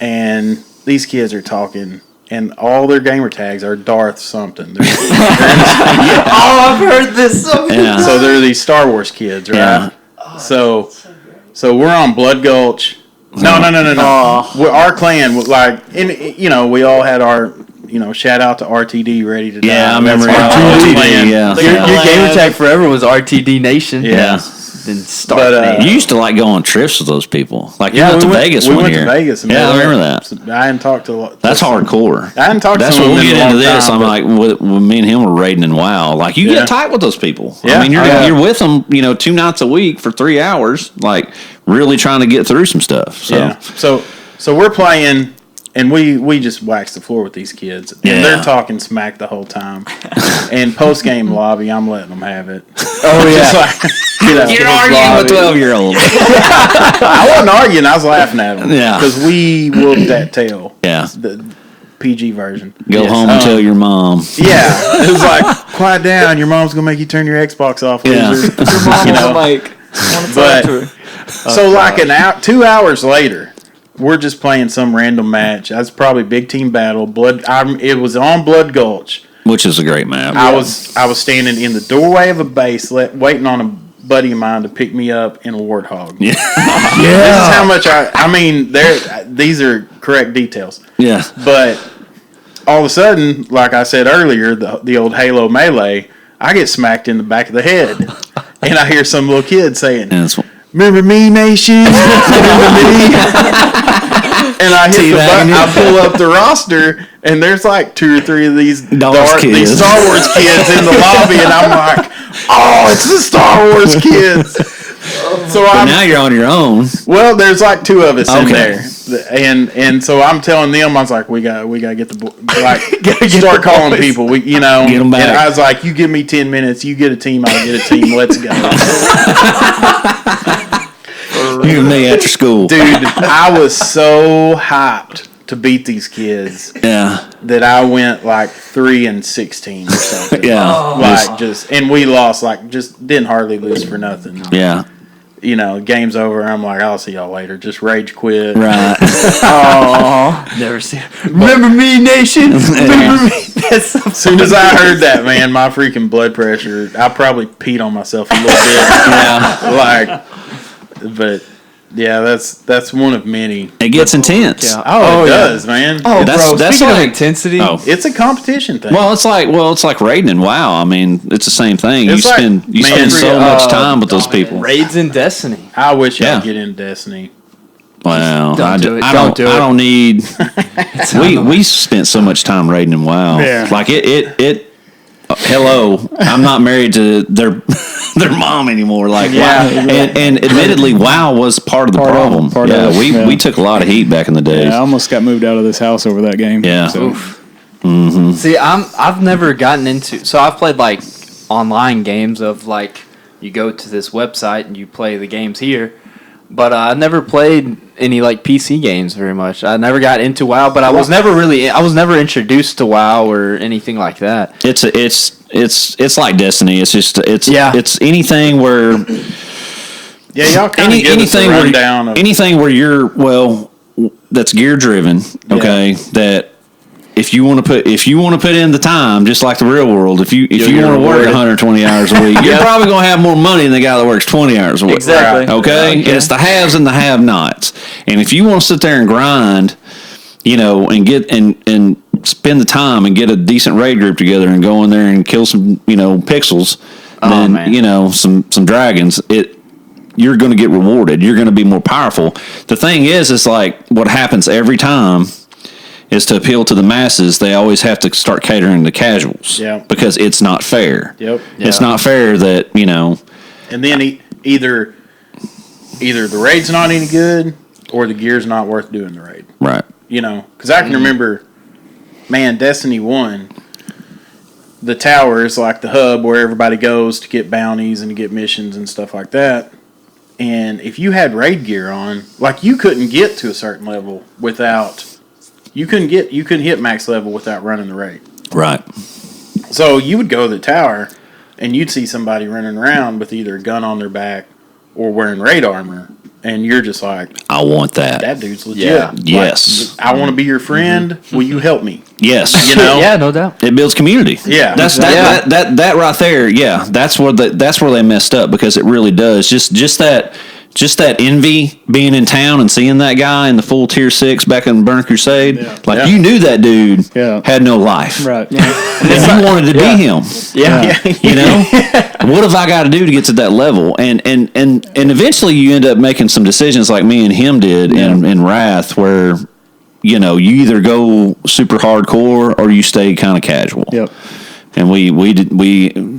and these kids are talking, and all their gamer tags are Darth something. Oh, I've heard this so many Yeah. So they're these Star Wars kids, right? Yeah. So we're on Blood Gulch. No. Our clan was like, and we all had our, shout out to RTD, Ready to Die. Yeah, I remember That's what I was RTD, playing. yeah. Your gamer tag forever was RTD Nation. Yeah. Then Start But, Nation. You used to like go on trips with those people. Like you Yeah, went to we Vegas we one went year. to Vegas. And Yeah, I remember that. I hadn't talked to a lot. That's hardcore. I hadn't talked That's to when them we'll in get a into long this. time, I'm but- like, when me and him were raiding in WoW. Like you Yeah. get tight with those people. Yeah. I mean, Oh, yeah. you're with them, 2 nights a week for 3 hours, like really trying to get through some stuff. So Yeah. So we're playing, and we just wax the floor with these kids, and Yeah. they're talking smack the whole time. And post game lobby, I'm letting them have it. Oh, Just yeah. like, you're arguing with 12-year-old. I wasn't arguing. I was laughing at them. Yeah. Because we whooped that tail. Yeah. The PG version. Go home and tell your mom. Yeah. It was like, quiet down. Your mom's going to make you turn your Xbox off, Yeah. loser. Your mom You was know. like, I want to But- talk to her. So like 2 hours later, we're just playing some random match. That's probably Big Team Battle. It was on Blood Gulch. Which is a great map. I was standing in the doorway of a base, waiting on a buddy of mine to pick me up in a warthog. Yeah. This is how much I mean. These are correct details. Yeah. But all of a sudden, like I said earlier, the old Halo melee, I get smacked in the back of the head, and I hear some little kid saying, And it's, "Remember me, nation? Remember me?" And I hit the button. I pull up the roster, and there's like 2 or 3 of these kids. Star Wars kids in the lobby, and I'm like, "Oh, it's the Star Wars kids." So but now you're on your own. well, there's like 2 of us in Okay. there, and so I'm telling them, I was like, we got to get start calling people, Get 'em back. And I was like, you give me 10 minutes, you get a team, I'll get a team, let's go. You and me after school. Dude, I was so hyped to beat these kids Yeah. that I went like 3-16 or something. Yeah. And we lost, just didn't hardly lose for nothing. Yeah. Game's over. I'm like, I'll see y'all later. Just rage quit. Right. Never seen. Remember me, nation. Remember me. That's so As soon as I heard that, man, my freaking blood pressure, I probably peed on myself a little bit. Yeah. But yeah, that's one of many. It gets intense. Yeah. Oh, it yeah. does, man. Oh, That's- bro. that's Speaking of like- intensity, Oh. It's a competition thing. Well, it's like raiding in WoW. I mean, it's the same thing. It's you like- spend man, so much time with those people. raids in Destiny. I wish Yeah. I'd get into Destiny. Well, Don't do it. I Don't do it. I don't need. we spent so much time raiding in WoW. Yeah. Like it. Hello, I'm not married to their mom anymore. Like, Yeah. wow. And admittedly, WoW was part of the problem. We took a lot of heat back in the days. Yeah, I almost got moved out of this house over that game. Yeah. So, See, I've never gotten into. So I've played like online games of like you go to this website and you play the games here, but I've never played any like PC games very much. I never got into WoW, but I was never introduced to WoW or anything like that. It's like Destiny. It's anything where y'all kind of give us a rundown of anything where you're that's gear driven. Okay, that. If you want to put in the time, just like the real world, if you want to work 120 hours a week, you're probably going to have more money than the guy that works 20 hours a week. Exactly. Okay? And it's the haves and the have-nots. And if you want to sit there and grind, and get and spend the time and get a decent raid group together and go in there and kill some, pixels, some dragons, you're going to get rewarded. You're going to be more powerful. The thing is like what happens every time is to appeal to the masses, they always have to start catering to casuals. Yeah. Because it's not fair. Yep. It's not fair that, And then either the raid's not any good or the gear's not worth doing the raid. Right. Because I can remember, man, Destiny 1, the tower is like the hub where everybody goes to get bounties and to get missions and stuff like that. And if you had raid gear on, like you couldn't get to a certain level without... You couldn't hit max level without running the raid. Right. So you would go to the tower, and you'd see somebody running around with either a gun on their back or wearing raid armor, and you're just like, I want that. That dude's legit. Yeah. Yes. I want to be your friend. Mm-hmm. Will you help me? Yes. Yeah, no doubt. It builds community. Yeah. That's that right there. Yeah. That's where they messed up, because it really does. Just that envy being in town and seeing that guy in the full tier 6 back in Burn Crusade, you knew that dude had no life. Right. And you wanted to be him. Yeah. What have I got to do to get to that level? And eventually you end up making some decisions like me and him did in Wrath, where you either go super hardcore or you stay kind of casual. Yep. And we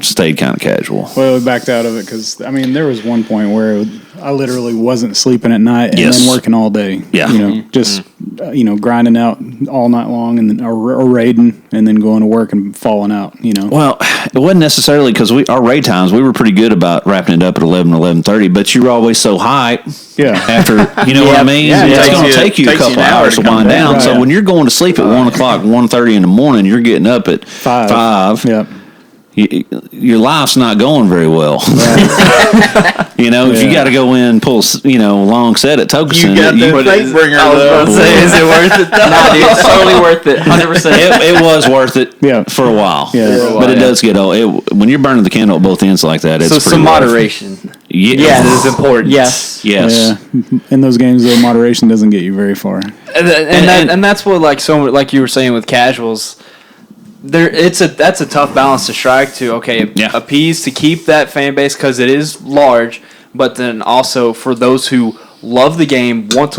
stayed kind of casual. Well, we backed out of it because, there was one point where I literally wasn't sleeping at night and then working all day. Yeah. Just, grinding out all night long and then or raiding and then going to work and falling out, Well, it wasn't necessarily because our raid times, we were pretty good about wrapping it up at 11, 11:30, but you were always so hype. Yeah. After, what I mean? Yeah, it's going to take you a couple hours to wind down. Right. So when you're going to sleep at 1 o'clock, 1:30 in the morning, you're getting up at 5. Yep. Your life's not going very well. If you got to go in and pull, long set at Tokusen. You got the fate bringer, though. Is it worth it? Nah, dude, it's totally worth it. 100%. It was worth it for a while. Yeah. But it does get old. When you're burning the candle at both ends like that, it's So pretty some rough. moderation. Yeah. It is important. Yes. Yes. Yeah. In those games, though, moderation doesn't get you very far. And that's what like you were saying with casuals. That's a tough balance to strike to. Okay, appease to keep that fan base because it is large, but then also for those who love the game, want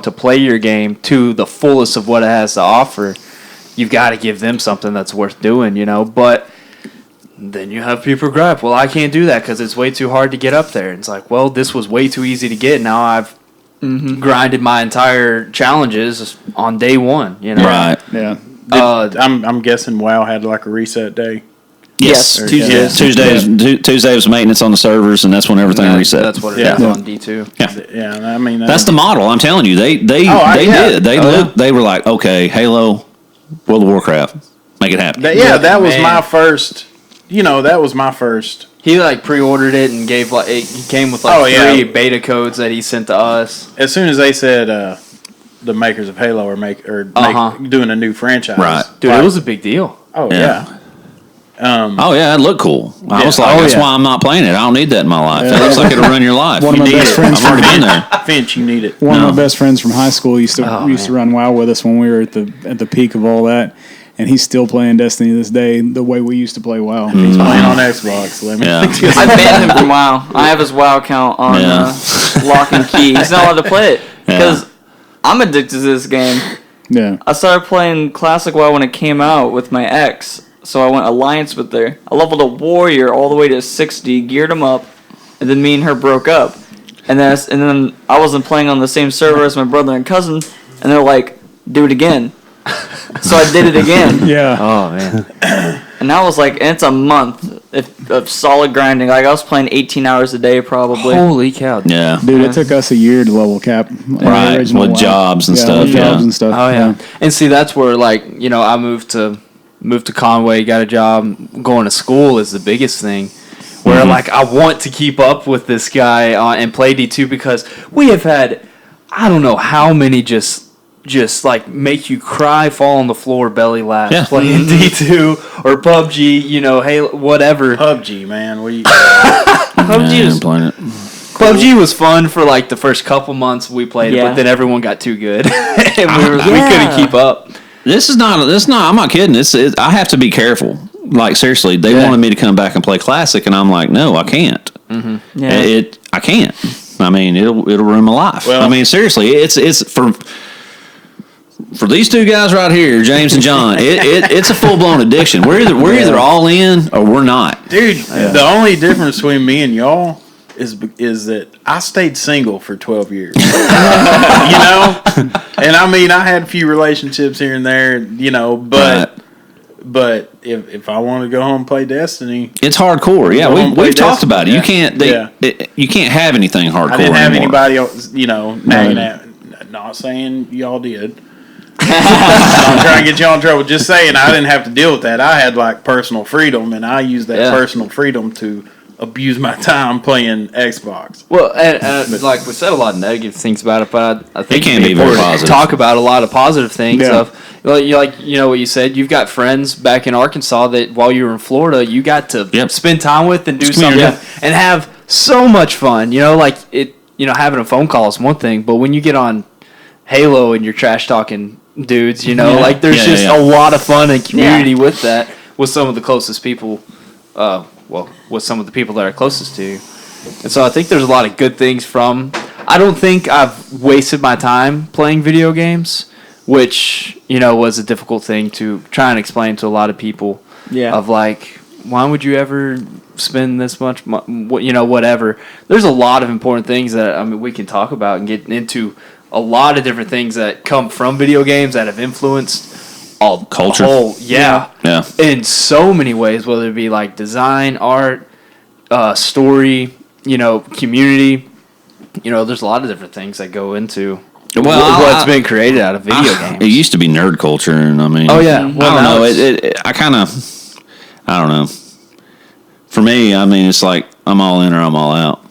to play your game to the fullest of what it has to offer, you've got to give them something that's worth doing, But then you have people gripe, well, I can't do that because it's way too hard to get up there. And it's like, well, this was way too easy to get. Now I've grinded my entire challenges on day one, Right. Yeah. I'm guessing WoW had like a reset day. Yes. Tuesdays. Tuesday was maintenance on the servers, and that's when everything reset. That's what it is on D2. Yeah, I mean that's the model. I'm telling you, they did. They were like, okay, Halo, World of Warcraft, make it happen. That was my first. That was my first. He pre-ordered it and gave he came with 3 beta codes that he sent to us. As soon as they said the makers of Halo are doing a new franchise, right? Dude, it was a big deal. Oh yeah. It looked cool. I was like, that's why I'm not playing it. I don't need that in my life. It looks like it'll run your life. One of my best friends. I've already been there. Finch, you need it. One of my best friends from high school used to run WoW with us when we were at the peak of all that, and he's still playing Destiny this day the way we used to play WoW. He's playing on Xbox. I banned him from WoW. I have his WoW account on lock and key. He's not allowed to play it because I'm addicted to this game. Yeah. I started playing Classic WoW when it came out with my ex, so I went Alliance with her. I leveled a warrior all the way to 60, geared him up, and then me and her broke up. And then I wasn't playing on the same server as my brother and cousin, and they're like, do it again. So I did it again. Yeah. Oh man. And that was and it's a month of solid grinding. Like I was playing 18 hours a day probably. Holy cow! Yeah. Dude, it took us a year to level cap. Right, with jobs and stuff, with jobs and stuff. Oh yeah. And see, that's where I moved to Conway, got a job, going to school is the biggest thing. Where I want to keep up with this guy and play D2 because we have had I don't know how many just make you cry, fall on the floor, belly laugh, playing D2 or PUBG, hey, whatever. PUBG, man. PUBG was fun for the first couple months we played it, but then everyone got too good and we couldn't keep up. This is not. I'm not kidding. I have to be careful. Seriously, they wanted me to come back and play Classic, and I'm like, no, I can't. Mm-hmm. Yeah. I can't. I mean, it'll ruin my life. Well, I mean, seriously, it's for these two guys right here, James and John. It's a full blown addiction. We're either all in or we're not. Dude, the only difference between me and y'all is that I stayed single for 12 years. And I mean, I had a few relationships here and there, but if I want to go home and play Destiny, it's hardcore. Yeah, we've talked about it. You can't you can't have anything hardcore. I didn't have anymore. anybody else, nagging at. Not saying y'all did. I'm trying to get y'all in trouble. Just saying, I didn't have to deal with that. I had personal freedom, and I used that personal freedom to abuse my time playing Xbox. Well, and we said a lot of negative things about it, but I think it can be very positive. Talk about a lot of positive things. Of what you said. You've got friends back in Arkansas that while you were in Florida, you got to spend time with and do something and have so much fun. Having a phone call is one thing, but when you get on Halo and you're trash talking dudes, there's just a lot of fun and community with that, with some of the closest people. With some of the people that are closest to you. And so I think there's a lot of good things from... I don't think I've wasted my time playing video games, which, was a difficult thing to try and explain to a lot of people. Yeah. Of why would you ever spend this much whatever. There's a lot of important things that, we can talk about and get into a lot of different things that come from video games that have influenced all culture. Yeah. In so many ways, whether it be design, art, story, community. There's a lot of different things that go into what's been created out of video games. It used to be nerd culture, and I mean, well, I don't know. I don't know. For me, it's I'm all in or I'm all out.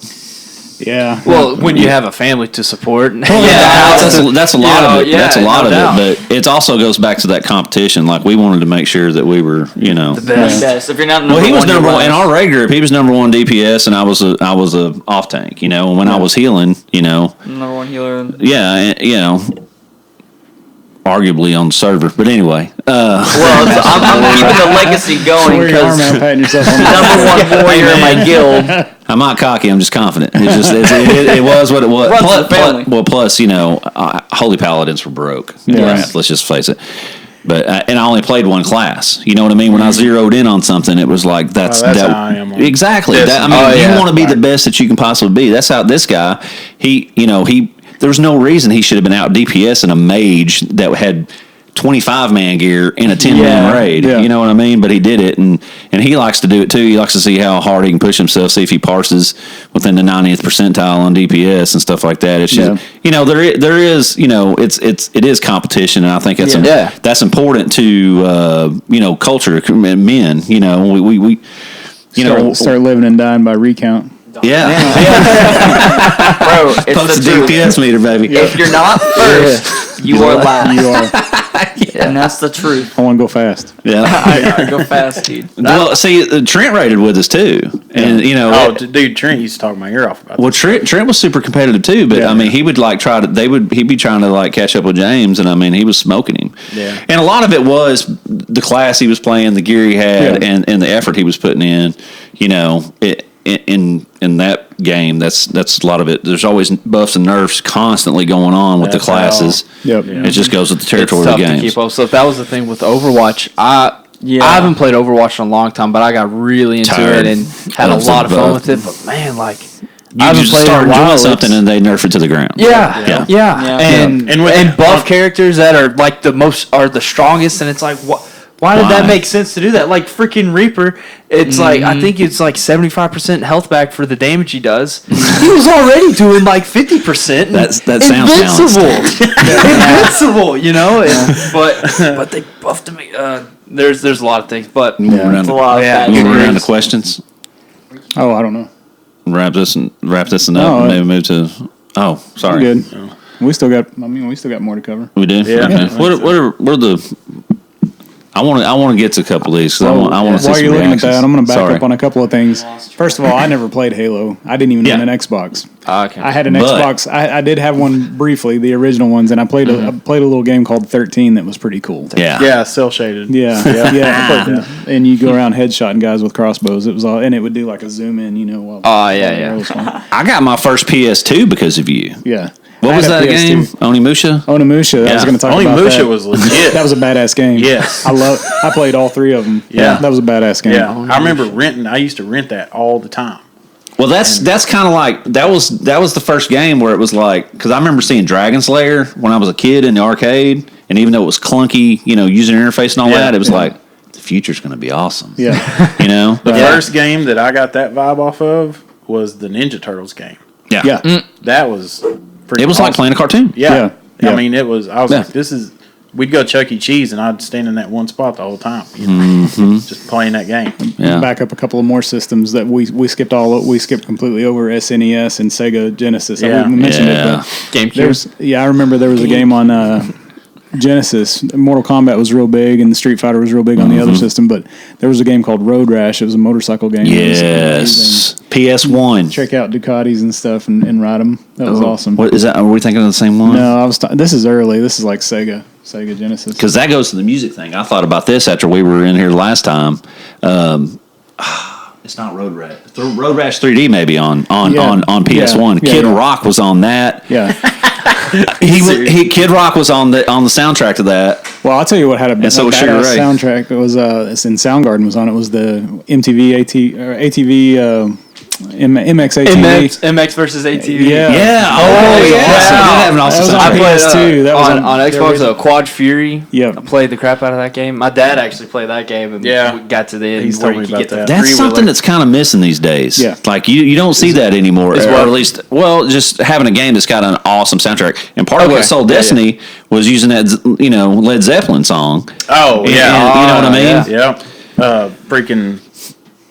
Yeah. Well, when you have a family to support, that's a lot of it. That's a lot of it. But it also goes back to that competition. We wanted to make sure that we were, the best. If you're not he was number one in our raid group. He was number one DPS, and I was a off tank. And when I was healing, number one healer. Yeah, arguably on the server, but anyway. I'm keeping the legacy going because number one warrior in my guild. I'm not cocky. I'm just confident. It was what it was. Plus, Holy Paladins were broke. Let's just face it. But and I only played one class. You know what I mean? When I zeroed in on something, it was that's how I am. Exactly. You want to be the best that you can possibly be. That's how this guy. There's no reason he should have been out DPS in a mage that had 25-man gear in a 10-man raid. Yeah. You know what I mean? But he did it, and he likes to do it too. He likes to see how hard he can push himself, see if he parses within the 90th percentile on DPS and stuff like that. It's just, there is, it is competition, and I think that's important to, culture, men. We start living and dying by recount. Yeah. Bro, it's post the DPS meter, baby. If you're not first, you are last. You are. And that's the truth. I want to go fast. Yeah. I go fast, dude. Well, see, Trent raided with us too. And, dude, Trent used to talk my ear off about that. Well, Trent was super competitive too, but he would he'd be trying to catch up with James, and he was smoking him. Yeah. And a lot of it was the class he was playing, the gear he had, and the effort he was putting in. In that game, that's a lot of it. There's always buffs and nerfs constantly going on with the classes. It just goes with the territory of the game. So if that was the thing with Overwatch, I haven't played Overwatch in a long time, but I got really into it and had a lot of fun with it. But man, I just start doing something and they nerf it to the ground. Yeah. And buff characters that are the strongest, and it's Why did Why? that make sense to do that? Like freaking Reaper, it's like I think it's like 75% health back for the damage he does. He was already doing like 50%. That sounds Invincible, you know. But they buffed him. There's a lot of things, but Moving around, It's a lot of bad moving around news. to questions. Oh, I don't know. Wrap this up. No, And maybe move to. Oh, sorry. We're good. We still got more to cover. We do. Yeah. Okay. What are the? I want to get to a couple of these because I want to see While some you're looking at reactions. that, I'm going to back Sorry. up on a couple of things. First of all, I never played Halo. I didn't even Yeah. own an Xbox. okay. I had an But- Xbox. I did have one briefly, the original ones, and I played a little game called 13 that was pretty cool. Yeah. Yeah, cell shaded. Yeah, yeah. And you go around headshotting guys with crossbows. It was all, and it would do like a zoom in, while. Oh, yeah. It was fun. I got my first PS2 because of you. Yeah. What I was had a that game? PS2. Onimusha? Onimusha. I was Yeah. going to talk Only about Musha that. was legit. That was a badass game. Yes. I played all three of them. Yeah. That was a badass game. Yeah, I remember renting. I used to rent that all the time. Well, that's kind of like that was the first game where it was like because I remember seeing Dragon Slayer when I was a kid in the arcade, and even though it was clunky, user interface and all Yeah. that, it was like the future's going to be awesome. Yeah. The first game that I got that vibe off of was the Ninja Turtles game. yeah, Yeah. That was pretty. It was like awesome. playing a cartoon. Yeah. Yeah. I mean, it was. I was Yeah. like, this is. We'd go Chuck E. Cheese, and I'd stand in that one spot the whole time, just playing that game. Yeah. Back up a couple of more systems that we skipped completely over SNES and Sega Genesis. Yeah. We mentioned Yeah. it, but GameCube. I remember there was a game on Genesis. Mortal Kombat was real big, and the Street Fighter was real big on the other system. But there was a game called Road Rash. It was a motorcycle game. It was amazing. Yes, PS1. Check out Ducatis and stuff and ride them. That was awesome. What is that? Are we thinking of the same one? No, I was. This is early. This is like Sega Genesis. Because that goes to the music thing. I thought about this after we were in here last time. It's not Road Rash. Road Rash 3D maybe on PS1. Yeah, Kid yeah. Rock was on that. Yeah. Kid Rock was on the soundtrack to that. Well, I'll tell you what had a And so was Sugar badass Ray. soundtrack. It was it's in Soundgarden was on it. Was the MTV ATV MX ATV. MX versus ATV. Yeah. Yeah. that was yeah. awesome. Did have an awesome That was on soundtrack. I played PS2. That was on the Xbox. original. Quad Fury. Yep. I played the crap out of that game. My dad actually played that game, and Yeah. we got to the end He's where told you me could about get the that. That's three-wheeler. something that's kind of missing these days. Yeah. Like you don't see that anymore. Or what? at least, well, just having a game that's got an awesome soundtrack. And part of what Okay. sold Yeah, Destiny was using that, Led Zeppelin song. Oh And- yeah, and you know what I mean? yeah. Freaking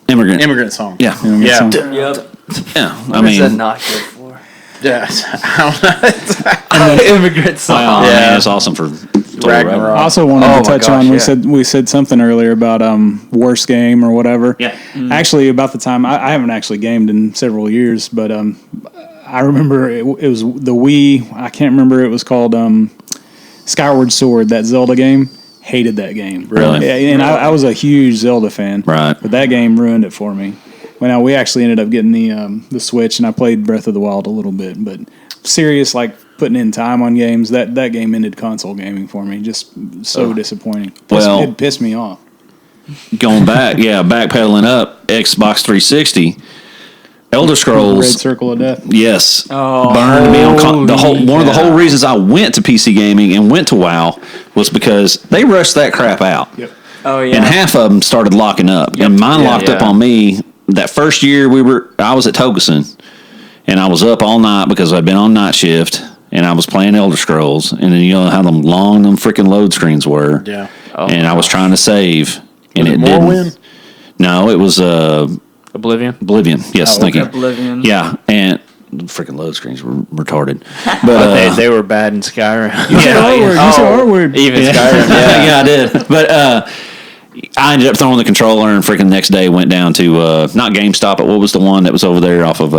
Immigrant song. Yeah. Yeah. Yep. Yeah. I What is that mean, not good for? Yeah. I Immigrant song. oh, Yeah. man, it's awesome for Ragnarok. I also wanted Oh to my touch gosh, on. yeah. We said something earlier about worst game or whatever. Yeah. Actually, about the time I haven't actually gamed in several years, but I remember it was the Wii. I can't remember. It was called Skyward Sword, that Zelda game. Hated that game. Really? Yeah, and I was a huge Zelda fan. Right. But that game ruined it for me. Well, now we actually ended up getting the Switch, and I played Breath of the Wild a little bit. But serious, like putting in time on games, that game ended console gaming for me. Just so disappointing. Well- It pissed me off. Going back, backpedaling up, Xbox 360, Elder Red Scrolls. Circle of Death. Yes, Oh, burned me on one of the yeah. whole reasons I went to PC gaming and went to WoW was because they rushed that crap out. Yep. Oh yeah. And half of them started locking up, and mine Yeah, locked up yeah. on me. That first year I was at Toguson, and I was up all night because I'd been on night shift, and I was playing Elder Scrolls, and then you know how them freaking load screens were. Yeah. And I was trying to save, and it didn't. Morrowind? No, it was Oblivion. Oblivion. Yes, Oh, thank you. Oblivion. Yeah, and freaking load screens were retarded. But They were bad in Skyrim. You said R word. You said R word. Even yeah. Skyrim. Yeah. yeah, I did. But I ended up throwing the controller and freaking next day went down to not GameStop, but what was the one that was over there off of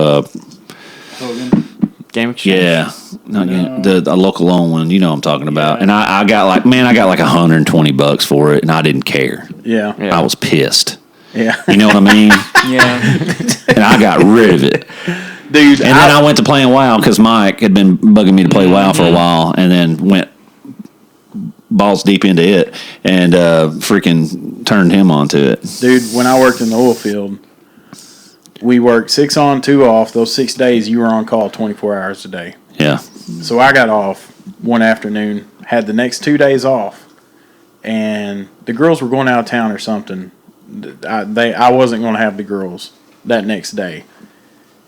Game Exchange. yeah, not the local loan one. You know what I'm talking about. And I got like $120 for it, and I didn't care. Yeah. Yeah. I was pissed. Yeah. You know what I mean? Yeah. And I got rid of it. Dude, And then I went to playing WoW because Mike had been bugging me to play WoW for a while, and then went balls deep into it and freaking turned him onto it. dude, when I worked in the oil field, we worked 6 on, 2 off. Those 6 days, you were on call 24 hours a day. Yeah. So I got off one afternoon, had the next 2 days off, and the girls were going out of town or something. I wasn't going to have the girls that next day,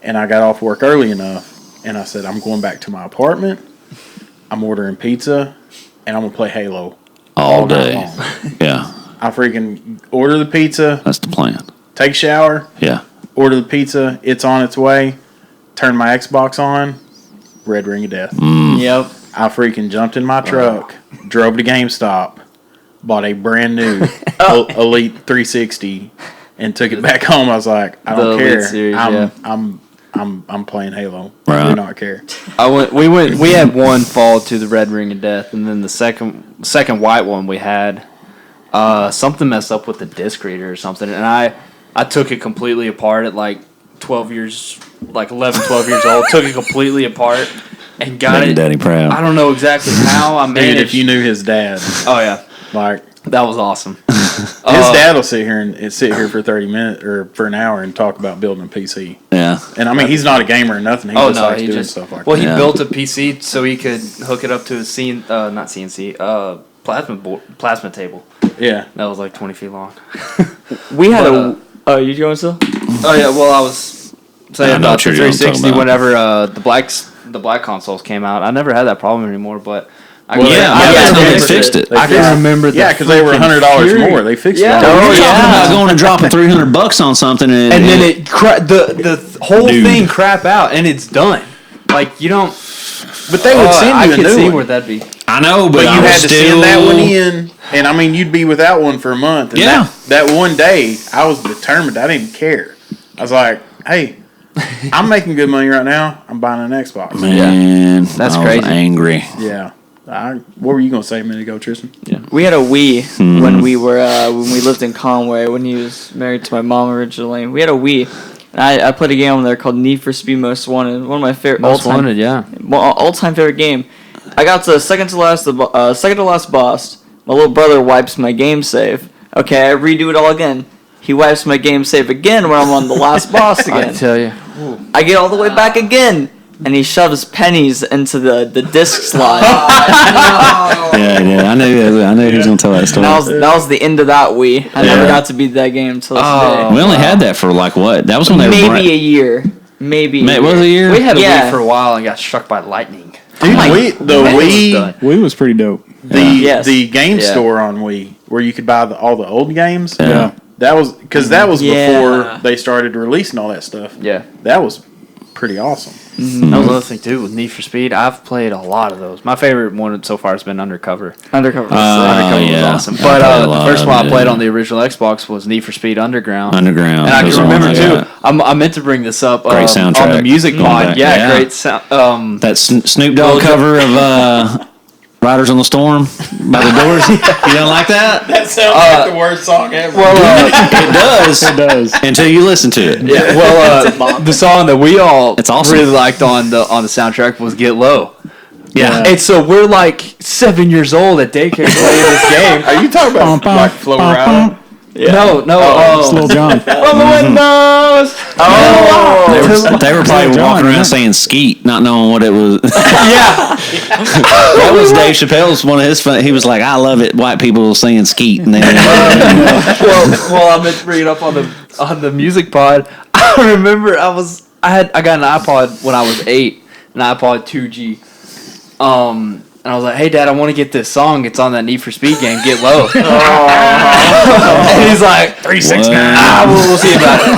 and I got off work early enough, and I said, I'm going back to my apartment. I'm ordering pizza, and I'm gonna play Halo all day. night long. Yeah, I freaking order the pizza, that's the plan. take a shower, Yeah. order the pizza. It's on its way. Turn my Xbox on. Red Ring of Death. Yep. I freaking jumped in my truck, drove to GameStop, bought a brand new Elite 360, and took it back home. I was like, I don't The Elite care. series, I'm playing Halo. Right. I do not care. We had one fall to the Red Ring of Death, and then the second white one we had, something messed up with the disc reader or something, and I took it completely apart at like 12 years, like 11, 12 years old. Took it completely apart and got Making it. Daddy proud. I don't know exactly how I Dude, managed. if you knew his dad, Oh yeah, like that was awesome. his dad will sit here for 30 minutes or for an hour and talk about building a PC. Yeah. And I mean, he's not a gamer or nothing. He just likes doing stuff like well, that. he Yeah. built a PC so he could hook it up to a not CNC, plasma table. Yeah. That was like 20 feet long. We had But, Oh, you going still? Oh yeah, well I was saying I know about what the you're talking 360 about. whenever the black consoles came out. I never had that problem anymore, but I Well, can- yeah, I yeah, can they remember- fixed it. I can remember. Yeah, because they were $100 fury. more. They fixed Yeah. it. Oh, all. You're talking yeah. about going and dropping $300 on something, and then it the whole Dude. thing crap out, and it's done. Like you don't. But they would send I you a could new see one. where that'd be. I know, but But you I was had to still send that one in, and I mean, you'd be without one for a month. And Yeah. That one day, I was determined. I didn't care. I was like, hey, I'm making good money right now. I'm buying an Xbox. Man, That's I was crazy. angry. Yeah. What were you going to say a minute ago, Tristan? We had a Wii when we were when we lived in Conway when he was married to my mom originally. We had a Wii. And I played a game on there called Need for Speed Most Wanted. One of my favorite all-time favorite game. I got to second to last boss. My little brother wipes my game save. Okay, I redo it all again. He wipes my game save again when I'm on the last boss again. I tell you. I get all the way back again, and he shoves pennies into the disc slot. Yeah, I knew he was gonna tell that story. That was the end of that Wii. I never got to beat that game until today. We only had that for like what? That was when they were Maybe a year. Maybe. It was a year. We had a Yeah. Wii for a while and got struck by lightning. Dude, That was Wii, done. Wii was pretty dope. Yes. the game Yeah. store on Wii, where you could buy all the old games. Yeah. That was because that was Yeah. before they started releasing all that stuff. Yeah. That was pretty awesome. That was another thing too with Need for Speed. I've played a lot of those. My favorite one so far has been Undercover. Undercover. Undercover was yeah. awesome. I But played a the lot first of one I it, played yeah. on the original Xbox was Need for Speed Underground. Underground. And I was can the one remember I too. got. I meant to bring this up. Great on soundtrack. the music Going pod. back, Yeah, yeah. great sound. That Snoop Dogg cover of Riders on the Storm by the Doors. You don't like that? That sounds like the worst song ever. It does. It does. Until you listen to it. Yeah, well, the song that we all It's awesome. really liked on the soundtrack was "Get Low." Yeah. And so we're like 7 years old at daycare playing this game. Are you talking about like Flow Ride? No, It's Lil Jon. From the windows. They were probably John, walking around yeah. saying skeet, not knowing what it was. Yeah. That was Dave Chappelle's one of his fun. He was like, I love it. White people saying skeet. And then, well, I meant to bring it up on the music pod. I remember I got an iPod when I was 8, an iPod 2G. And I was like, "Hey, Dad, I want to get this song. It's on that Need for Speed game. Get Low." And he's like, 369. We'll see about it.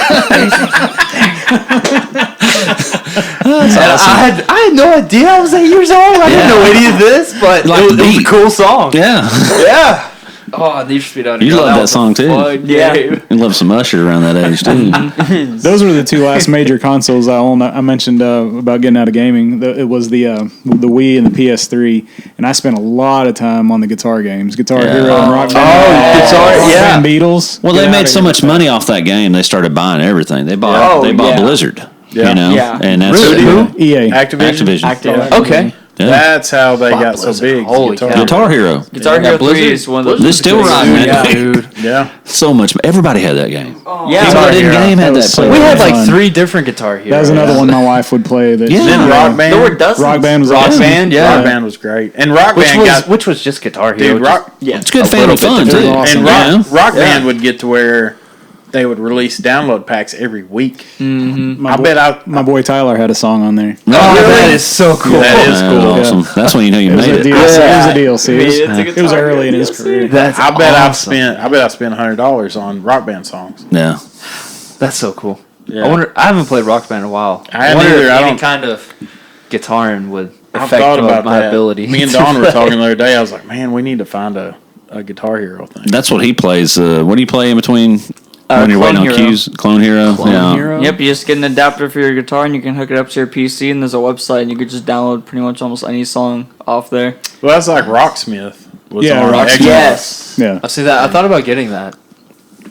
And I had no idea. I was 8 years old. I didn't know any of this, but Like it was the a beat. cool song. yeah. Yeah. Oh, Need for Speed Underground. You love that was a song, too. fun Yeah. game. You love some Usher around that age, too. Those were the two last major consoles I owned. I mentioned about getting out of gaming. It was the Wii and the PS3, and I spent a lot of time on the guitar games, Guitar Hero and Rock Band. Guitar, yeah. and Beatles. Well, Get they out made of so here. much money off that game, they started buying everything. They bought yeah. Blizzard. Yeah. You know? Yeah. And that's Really? Who? EA. Activision. Activision. Active. Okay. That's how they got so Blizzard. big. Holy cow. Guitar Hero. Guitar Hero 3 Blizzard- is one of those. They're still riding Yeah, it. dude. Yeah. So much. Everybody had that game. Yeah, Guitar Everybody in Hero. game had That that. was so We had like fun. 3 different Guitar Heroes. That was another one my wife would play. That Yeah. Then Rock Band. there were dozens. Rock Band was Rock awesome. Band, yeah. Rock Band was great. And Rock Band got which was just Guitar Hero. dude. Rock Yeah. It's good A family little fun bit too. different. Awesome. and You know? Rock Band would get to where they would release download packs every week. My I boy- bet I my boy Tyler had a song on there. Oh, that is so cool. That is cool. Awesome. That's when you know you It was made a it. DLC. It was a DLC. Yeah, It was, it's a it was Guitar early in Hero his DLC. career. That's I bet awesome. I spent $100 on Rock Band songs. Yeah. That's so cool. Yeah. I wonder. I haven't played Rock Band in a while. I haven't wonder either. if I any don't- kind of guitaring would I've affect thought about my that. ability. Me and Dawn were talking the other day. I was like, man, we need to find a Guitar Hero thing. That's what he plays. What do you play in between when you're Clone waiting on Hero. cues? Clone Hero. Yeah. Hero? Yep, you just get an adapter for your guitar and you can hook it up to your PC and there's a website and you could just download pretty much almost any song off there. Well, that's like Rocksmith. Was Yeah, on Rocksmith. Xbox. Yes. Yeah. I see that. I thought about getting that.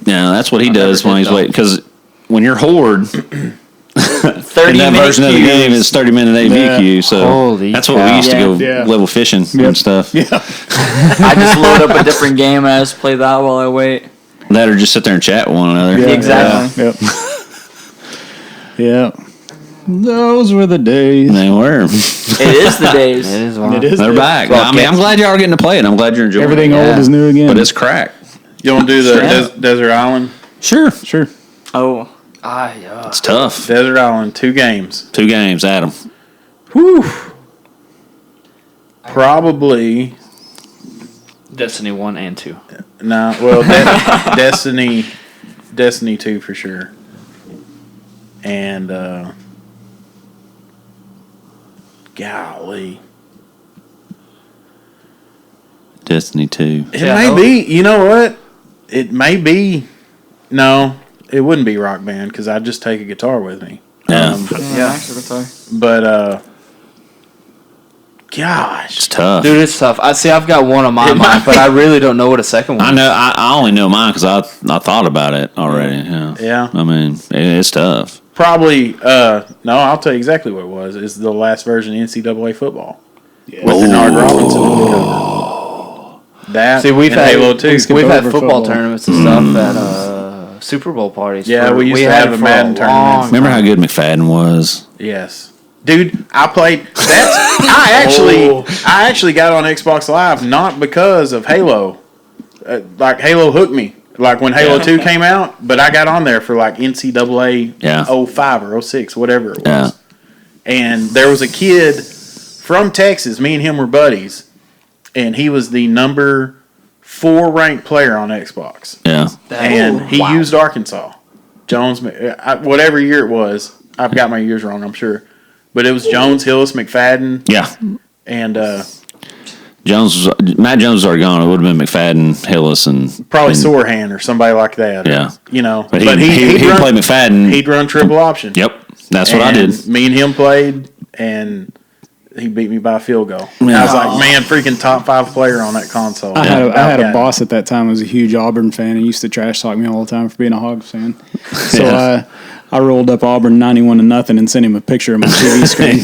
Yeah, that's what he does never when did he's though. waiting. Because when you're Horde, 30 in that minute version of the queues. game is 30-minute AV Yeah. queue. So Holy that's what we cow. used to go Yeah. level fishing Yep. and stuff. Yeah. I just load up a different game and I just play that while I wait. That or just sit there and chat with one another. Yeah. Exactly. Yep. Yeah. Those were the days. They were. It is the days. It is It wild. is. They're the- back. Well, I mean, I'm glad y'all are getting to play it. I'm glad you're enjoying Everything it. old is new again. But it's crack. You want to do the Yeah. Desert Island? Sure. sure. Oh. Yeah. It's tough. Desert Island, 2 games. 2 games, Adam. Whew. Probably Destiny 1 and 2. no. Well, Destiny 2 for sure. And golly, Destiny 2. it Yeah, may no. be. You know what? It may be. No, it wouldn't be Rock Band because I'd just take a guitar with me. Yeah. Yeah. Actual guitar. But gosh, It's tough. Dude, it's tough. I've got one on my It might mind, but I really don't know what a second one I know. I only know mine because I thought about it already. Yeah. Yeah. I mean, it's tough. probably. No, I'll tell you exactly what it was. It's the last version of NCAA football with Bernard Robinson. That See, we've and had Halo 2. we've had over football football. tournaments and stuff at Super Bowl parties. Yeah, we used to had have it a for Madden long tournament. Remember how time. good McFadden was? Yes. Dude, I played I actually got on Xbox Live not because of Halo. Like Halo hooked me. Like when Halo 2 came out, but I got on there for like NCAA Yeah. 05 or 06, whatever it was. Yeah. And there was a kid from Texas, me and him were buddies, and he was the number 4 ranked player on Xbox. Yeah. And he used Arkansas. Jones, whatever year it was, I've got my years wrong, I'm sure. But it was Jones, Hillis, McFadden, Yeah. and Matt Jones was already gone. It would have been McFadden, Hillis, and probably and, Sorehand or somebody like that. Yeah. You know. But But he he'd run, played McFadden. He'd run triple option. Yep. That's what I And did. Me and him played, and he beat me by a field goal. And I was like, man, freaking top 5 player on that console. I had a About boss at that time who was a huge Auburn fan and used to trash talk me all the time for being a Hogs fan. So Yeah. I rolled up Auburn 91-0 and sent him a picture of my TV screen.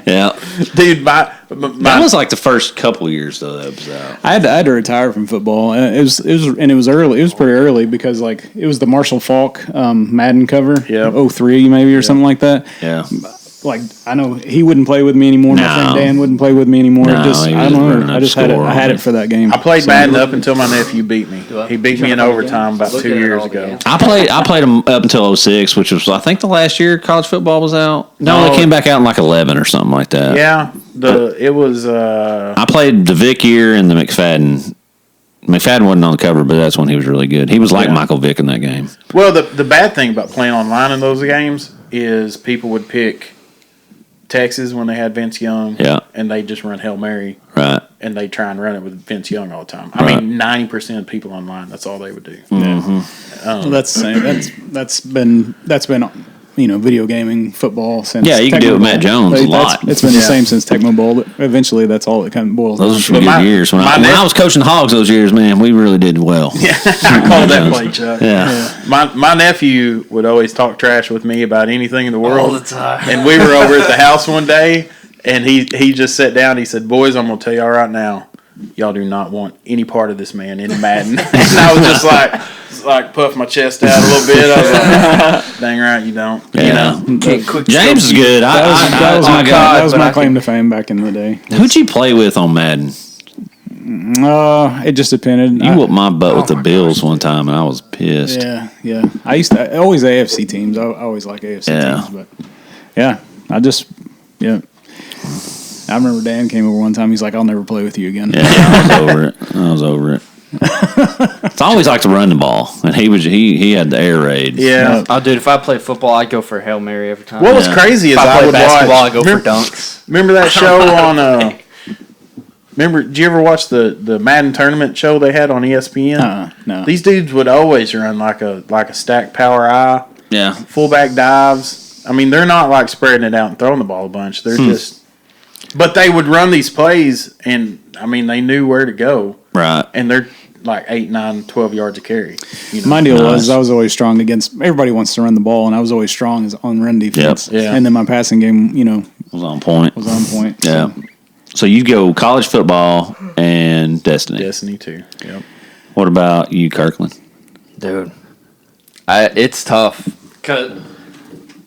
Yeah. Dude, That was like the first couple years though that was out. I had to retire from football. It was early. It was pretty early because like it was the Marshall Falk Madden cover, Yep. 03 maybe or something like that. Yeah. Like I know he wouldn't play with me anymore. My No. friend Dan wouldn't play with me anymore. No, I he was don't running know. up I just had it. score I had on it for that game. I played So- Madden up until my nephew beat me. I? He beat me in overtime about 2 years ago. I played them up until 06, which was I think the last year college football was out. No, No. they came back out in like 11 or something like that. Yeah, it was. I played the Vic year and the McFadden. McFadden wasn't on the cover, but that's when he was really good. He was like Yeah. Michael Vick in that game. Well, the bad thing about playing online in those games is people would pick Texas when they had Vince Young, Yeah. and they just run Hail Mary, Right. and they try and run it with Vince Young all the time. I Right. mean, 90% of people online, that's all they would do. Well, that's the same. That's been video gaming football since. Yeah, you can do it with Tecmo Matt Bowl. Jones a That's- lot. It's been the Yeah. same since Tecmo Bowl. But eventually, that's all it kind of boils Those down are to. some But good my- years. When my I nep- was coaching the Hogs those years, man, we really did well. I called that play, Chuck. Yeah. My nephew would always talk trash with me about anything in the world. All the time. And we were over at the house one day, And he just sat down. He said, "Boys, I'm gonna tell y'all right now, y'all do not want any part of this man in Madden." And I was just like puff my chest out a little bit. I was like, "Dang right, you don't." Yeah. You know, James is good. That was my claim to fame back in the day. Who'd you play with on Madden? It just depended. You whooped my butt with the Bills one time, and I was pissed. Yeah. I used to always AFC teams. I always like AFC teams, but I remember Dan came over one time. He's like, "I'll never play with you again." Yeah, I was over it. It's always like to run the ball, and he had the air raid. Yeah. Oh, dude, if I played football, I'd go for a Hail Mary every time. What was crazy is if I I played would basketball, watch. I'd go for dunks. Remember that show on? Did you ever watch the Madden tournament show they had on ESPN? No. These dudes would always run like a stacked power eye, Yeah. fullback dives. I mean, they're not like spreading it out and throwing the ball a bunch. They're just, but they would run these plays, and I mean, they knew where to go, Right. and they're like 8, 9, 12 yards of carry. You know? My deal was I was always strong against. Everybody wants to run the ball, and I was always strong on run defense. Yep. Yeah. And then my passing game, Was on point. was on point. Yeah. So you go college football and Destiny. Destiny too. Yep. What about you, Kirkland? Dude, it's tough. 'Cause,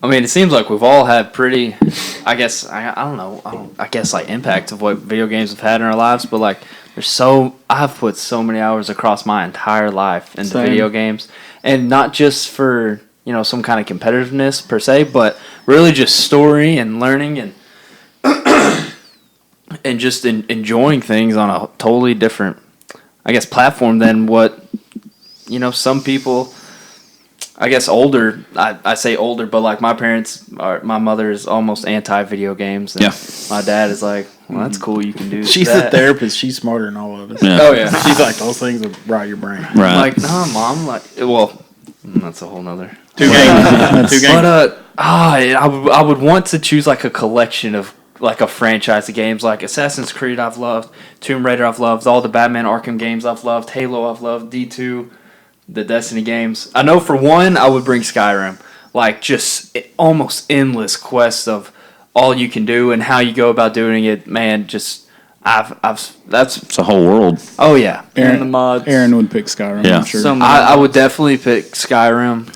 I mean, it seems like we've all had pretty, I guess, I don't know, I guess like impact of what video games have had in our lives, but like I've put so many hours across my entire life into Same. video games, and not just for, some kind of competitiveness per se, but really just story and learning and and just enjoying things on a totally different, I guess, platform than what, some people, I guess older, I say older, but like my mother is almost anti-video games. And Yeah. My dad is like, well, that's cool, you can do She's that. a therapist. She's smarter than all of us. Yeah. Oh, yeah. She's like, those things will rot your brain. Right. I'm like, no, Mom, that's a whole nother. 2 games. 2 games. But I would want to choose like a collection of like a franchise of games, like Assassin's Creed I've loved, Tomb Raider I've loved, all the Batman Arkham games I've loved, Halo I've loved, D2, the Destiny games. I know for one I would bring Skyrim, like just almost endless quest of all you can do and how you go about doing it. Man, just that's It's a whole world. oh yeah. And the mods. Aaron would pick Skyrim. Yeah. I'm sure. So I would definitely pick Skyrim.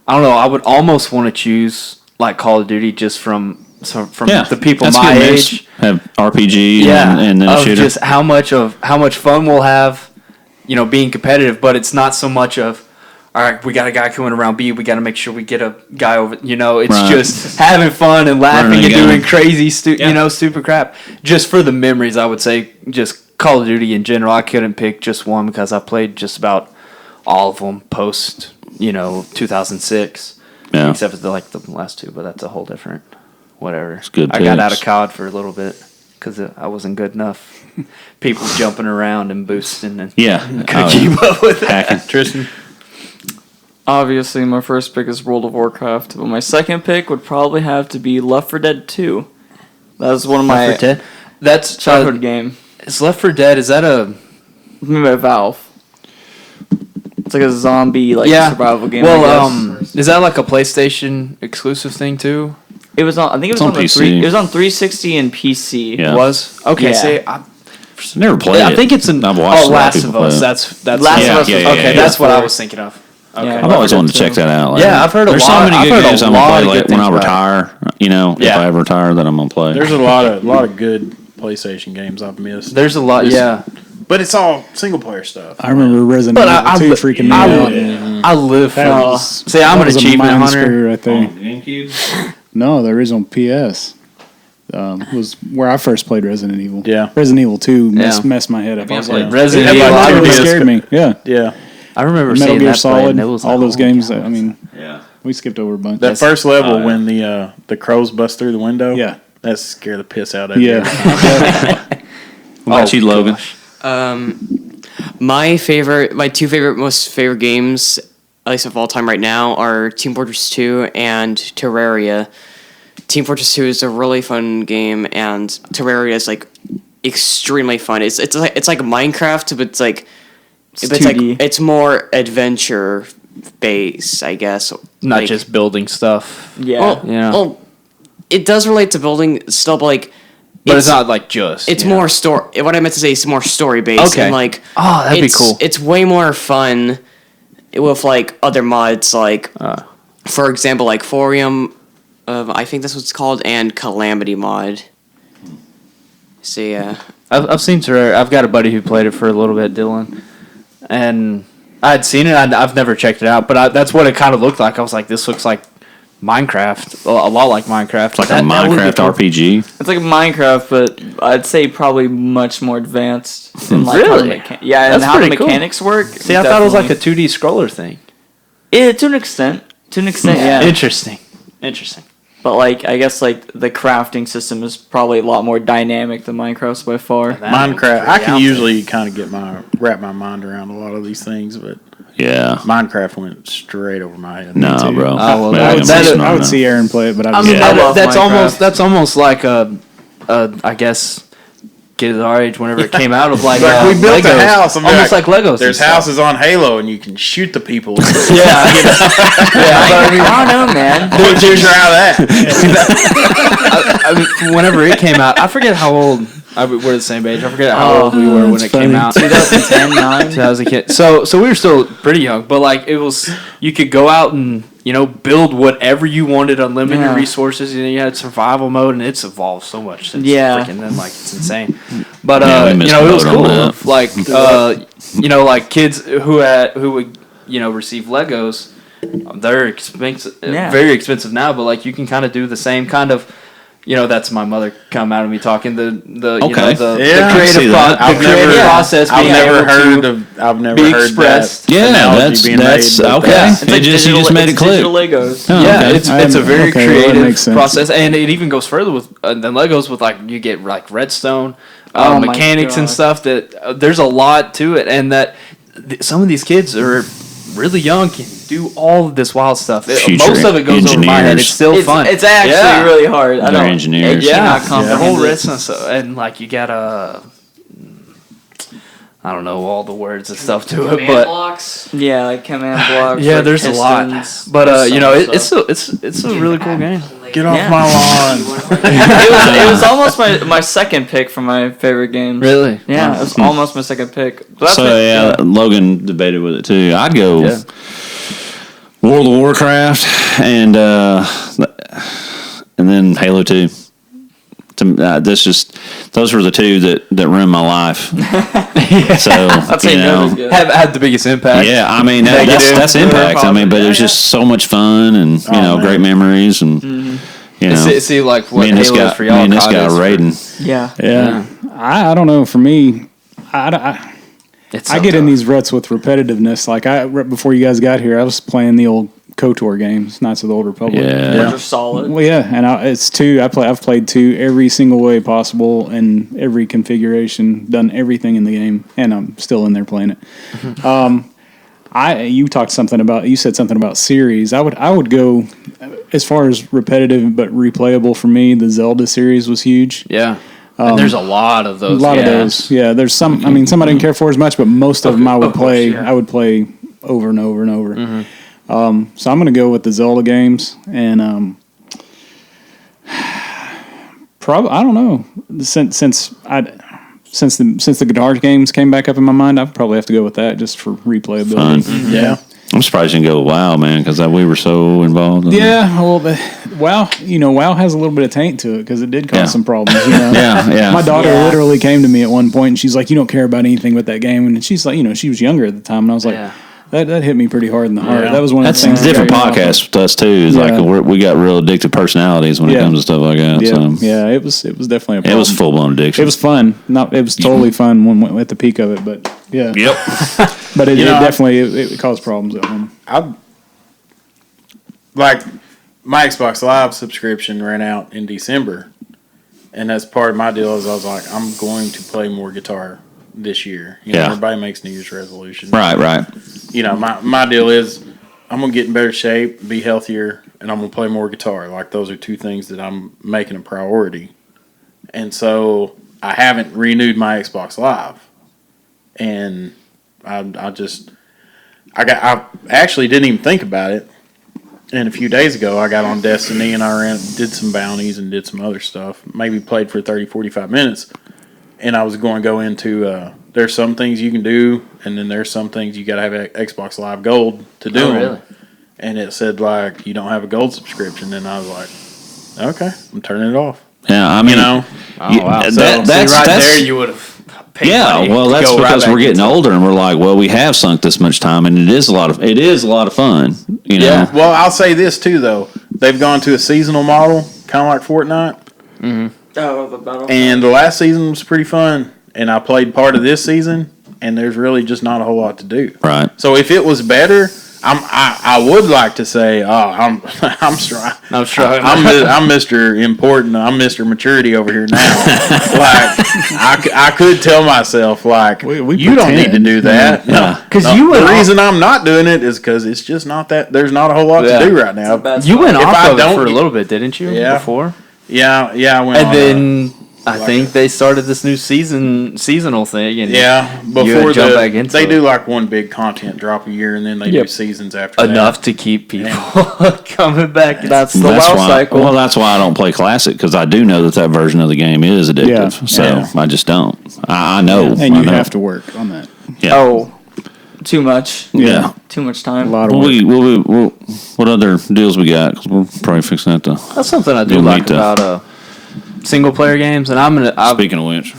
I don't know. I would almost want to choose like Call of Duty just from the people That's my good mix. age. Have RPG Yeah, and then a of shooter. just how much fun we'll have, being competitive. But it's not so much of, all right, we got a guy coming around B. We got to make sure we get a guy over. It's Right. just having fun and laughing Running and the doing gun. crazy, stupid crap. Just for the memories, I would say just Call of Duty in general. I couldn't pick just one because I played just about all of them post 2006. Yeah. Except for the last two, but that's a whole different whatever. It's good I got out of picks. COD for a little bit because I wasn't good enough. People jumping around and boosting and Yeah. couldn't keep up with it. Hacking. Tristan. Obviously, my first pick is World of Warcraft, but my second pick would probably have to be Left 4 Dead 2. That's one of my Left 4 Dead. That's childhood game. Is Left 4 Dead? Is that a Made by Valve. It's like a zombie survival game. Well, is that like a PlayStation exclusive thing too? It was on. I think it was It's on on the PC. It was on 360 and PC. Yeah. Was okay. Yeah. See, Never played it. I think it's an I've watched a lot of Last people of play Us. it. That's Last Yeah, of Us. yeah, was yeah, okay. yeah. That's what I PS4. was thinking of. Okay. Yeah. I've always wanted to check that out. Like, Yeah, I've heard a There's lot- so many I've good heard a games I'm gonna lot play. of Like good when I things about retire, if Yeah. I ever retire, then I'm gonna play. There's a lot of good PlayStation games I've missed. There's a lot. Yeah. But it's all single player stuff. I remember Resident But Evil 2 freaking me out. I live for. That was- See, I'm that an was a achievement mind hunter. screw right there. GameCube. No, the original PS was where I first played Resident Evil. Yeah. Resident Evil 2 Yeah. messed my head up. I was like, Resident Yeah, Evil. like I it Resident really Evil. scared me. Yeah. Yeah. I remember Metal seeing Gear that play, Solid, and it was all like, those oh, games. God. I mean, Yeah. we skipped over a bunch. That first level yeah. when the crows bust through the window. Yeah. That scared the piss out of me. Yeah. What about you, Logan? My two most favorite games, at least of all time right now, are Team Fortress 2 and Terraria. Team Fortress 2 is a really fun game, and Terraria is like extremely fun. It's like Minecraft, but it's more adventure based, I guess. Not just building stuff. Yeah. Well, Yeah. well, it does relate to building still, but like But it's not like just. It's more story. What I meant to say is more story based. Okay. And like, oh, that'd be cool. It's way more fun with like other mods, like for example, like Forium. I think that's what it's called, and Calamity mod. So yeah, I've seen Terraria. I've got a buddy who played it for a little bit, Dylan, and I'd seen it. I've never checked it out, but that's what it kind of looked like. I was like, this looks like Minecraft, a lot like Minecraft. It's like a Minecraft RPG. It's like Minecraft, but I'd say probably much more advanced. In like Really? and That's how the pretty cool. mechanics work. See, I thought it was like a 2D scroller thing. Yeah, to an extent. Yeah. Interesting. But like, I guess like the crafting system is probably a lot more dynamic than Minecraft's by far. Minecraft, I can usually kind of wrap my mind around a lot of these things, but Yeah. Minecraft went straight over my head. No, bro. Oh, well, Man, I would see Aaron play it, but I mean, I love Minecraft. that's almost like I guess kids our age whenever it came out of like we built Legos. a house. I'm Almost like Legos. There's houses on Halo, and you can shoot the people. Yeah, I don't know, man. Try that. I mean, whenever it came out, I forget how old. We're the same age. I forget how old we were when it came out. 2010, 9. So I was a kid. So we were still pretty young, but like it was, you could go out and build whatever you wanted, unlimited resources. You had survival mode, and it's evolved so much since freaking then. Like it's insane. But it was cool. Like like kids who would receive Legos. They're expensive, very expensive now. But like you can kind of do the same kind of. That's my mother come out of me talking the creative process. I've never heard expressed. That. Yeah, that's okay. Yeah. You just made it click. Digital Legos. Oh, Yeah, okay. it's a very creative sense. process, and it even goes further with than Legos. With like you get like redstone Oh my mechanics and God. stuff. That there's a lot to it, and that some of these kids are really young, can do all of this wild stuff. Most of it goes over my head. It's still fun. It's actually really hard. They're engineers. I cannot the comprehend whole it. risk and like you gotta. I don't know all the words and stuff to it, but blocks. Yeah, like command blocks. yeah, like there's a lot. pistons, But stuff. it's a really cool game. Get off Yeah. my lawn. it was almost my second pick for my favorite games. Really? Yeah, it was almost my second pick. But that's So my- Logan debated with it too. I'd go Yeah. World of Warcraft and then Halo 2. Those were the two that ruined my life. So I'd say no is good. Have had the biggest impact. yeah, I mean that's impact. I mean, but it was just so much fun and man. great memories and See, like what me and this Halo guy, is for y'all. me and this COD guy is for- Raiden. Yeah. I don't know. For me, I It's I so get in tough. these ruts with repetitiveness. Like right before you guys got here, I was playing the old KOTOR games, Knights of the Old Republic. Which are solid. Well, yeah, and it's 2. I've played 2 every single way possible in every configuration, done everything in the game, and I'm still in there playing it. You said something about series. I would go as far as repetitive but replayable for me. The Zelda series was huge. Yeah. And there's a lot of those. A lot of those. Yeah, there's some. I mean, some I didn't care for as much, but most of them I would play. I would play over and over and over. So I'm going to go with the Zelda games, and probably I don't know since the guitar games came back up in my mind, I'd probably have to go with that just for replayability. Fun. Yeah. I'm surprised you didn't go WoW, man, because we were so involved. Yeah, well, WoW, WoW has a little bit of taint to it because it did cause some problems. Yeah. My daughter literally came to me at one point and she's like, "You don't care about anything with that game," and she's like, she was younger at the time, and I was like, that hit me pretty hard in the heart. Yeah. That was one of That's the things. different that got me off. podcasts with us too. It's like we got real addictive personalities when it comes to stuff like that. Yeah, So. yeah, it was definitely a problem. It was full blown addiction. It was fun. It was totally fun when at the peak of it, but yeah. Yep. But it definitely caused problems at home. Like my Xbox Live subscription ran out in December, and that's part of my deal. Is I was like, I'm going to play more guitar this year. Everybody makes New Year's resolutions. Right. My deal is I'm gonna get in better shape, be healthier, and I'm gonna play more guitar. Like those are two things that I'm making a priority. And so I haven't renewed my Xbox Live, and I actually didn't even think about it And a few days ago, I got on Destiny and I did some bounties and did some other stuff. Maybe played for 30, 45 minutes. And I was going to go into, there's some things you can do, and then there's some things you got to have Xbox Live Gold to do. Oh, really? And it said, like, you don't have a gold subscription. And I was like, okay, I'm turning it off. Yeah, I mean, Oh, wow. So, that's there you would have paid money well, to that's go right because back we're getting into it. older, and we're like, well, we have sunk this much time, and it is a lot of fun. You know, Yeah. Well, I'll say this, too, though. They've gone to a seasonal model, kind of like Fortnite. Oh, the battle. And the last season was pretty fun. And I played part of this season, and there's really just not a whole lot to do. right? So if it was better, I would like to say, I'm strong. I'm struggling. I'm Mr. Important. I'm Mr. Maturity over here now. Like I could tell myself, like, We you don't need pretend. to do that. No, 'Cause no, you went the off- reason I'm not doing it is because it's just not that. There's not a whole lot Yeah. to do right now. Bad You went If off I of it don't for a get- little bit, didn't you? Yeah. Before? Yeah, I went. And on, then I think they started this new seasonal thing. And yeah, you before would jump back into they it. do like one big content drop a year, and then they do seasons after enough to keep people coming back. That's the That's WoW why. cycle. Well, that's why I don't play classic, because I do know that version of the game is addictive. Yeah. So Yeah. I just don't. I know. And I you know. have to work on that. Yeah. Oh, too much. Yeah. Too much A time. lot of Well, work. what other deals we got? 'Cause we're probably fixing that to. That's something I do You'll like need to- about single player games, and I'm Speaking of which,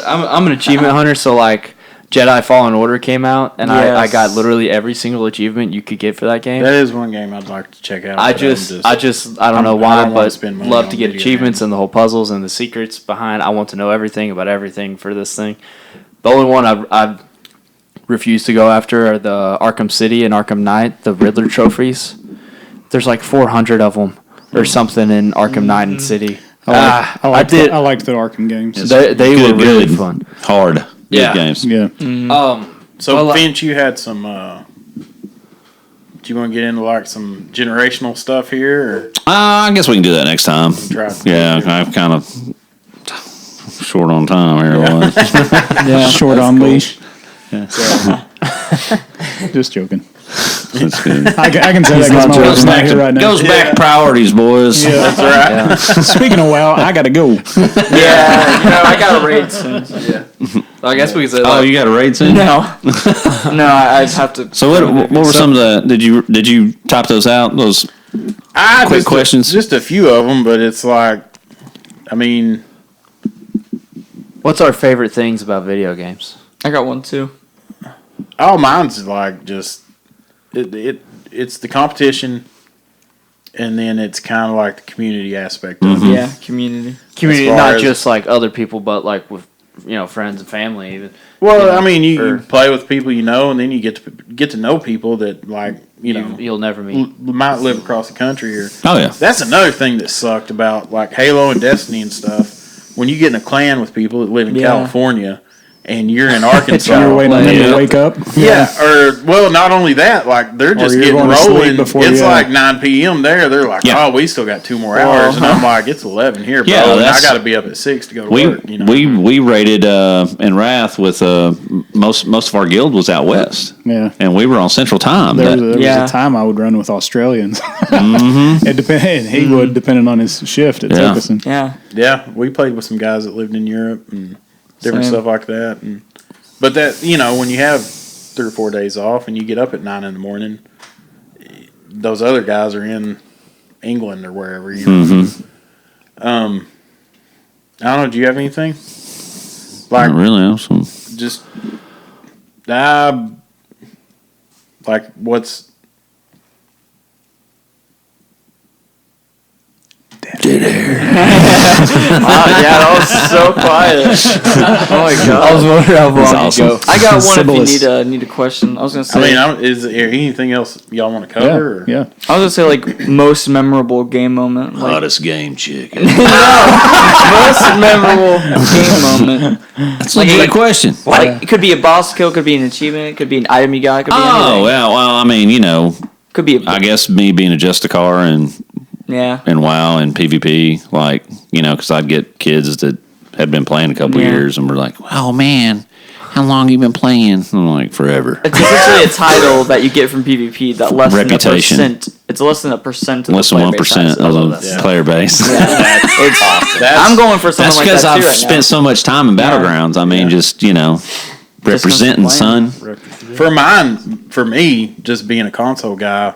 an achievement hunter, so like Jedi Fallen Order came out, and I Yes. got literally every single achievement you could get for that game. That is one game I'd like to check out. I but don't know why, I don't wanna but spend money love on to get video achievements games. and the whole puzzles and the secrets behind. I want to know everything about everything for this thing. The only one I refuse to go after are the Arkham City and Arkham Knight, the Riddler trophies. There's like 400 of them or something in Arkham Knight and City. I liked the Arkham games. They were Good, really good. fun. hard. Yeah. Good games. Yeah. So Well, Finch, you had some. Do you want to get into like some generational stuff here, I guess we can do that next time. or try? Yeah, I'm kind of short on time here. Yeah. Short on cool. leash. Just joking. That's good. I can say that because my Goes wife's not back, here right now. goes back priorities, boys. That's right. Speaking of WoW, I gotta go. Yeah, I got a raid soon. I guess we could say Oh, you got a raid soon? No, I just have to. So what were some of the? Did you type those out? Those quick questions. Just a few of them, but it's like, I mean, What's our favorite things about video games? I got one too. all mine's like just it's the competition, and then it's kind of like the community aspect of it. Yeah, community. Community, As far not as- just like other people, but like with friends and family. Even. Well, Yeah. I mean, you Or- play with people you know, and then you get to know people that like You'll never meet. might live across the country or. Oh yeah. That's another thing that sucked about like Halo and Destiny and stuff. When you get in a clan with people that live in Yeah. California and you're in Arkansas, You're waiting on them Yeah. to wake up. yeah, or well, not only that, like they're just you're getting going to sleep rolling. before It's you- like 9 p.m. there. They're like, Yeah. oh, we still got 2 more hours, and I'm like, it's 11 here, bro. Yeah, and I that's- got to be up at 6 to go to We work. You know? we rated in Wrath with most of our guild was out west. Yeah. And we were on Central Time. There That- was Yeah. a time I would run with Australians. It depended. He would, depending on his shift at Yeah. Tilkerson. Yeah, Yeah, we played with some guys that lived in Europe and different Same. stuff like that. And but that when you have 3 or 4 days off and you get up at 9 in the morning, those other guys are in England or wherever. I don't know. Do you have anything? Like Not really awesome. just like what's yeah, that was so quiet. Oh my god. I was wondering how long awesome. ago. I got one Sybilis. if you need a question. I was gonna say. is there anything else y'all want to Yeah. cover? Or? Yeah. I was gonna say like most memorable game moment. Like Hottest game chicken. most memorable game moment. That's a great question. Like it could be a boss kill, could be an achievement, it could be an item you got, it could be Oh anything. well, I mean, Could be a I guess me being a Justicar and yeah. WoW and PvP, because I'd get kids that had been playing a couple Yeah. years and were like, "Oh man, how long you been playing? I'm like, forever. It's essentially a title that you get from PvP that less Reputation. than a percent. It's less than a percent of Less the than player base 1% has. of the player base. It's That's, I'm going for something That's like because that I've too right spent now. so much time in Battlegrounds. I mean, just, representing, son. for me, just being a console guy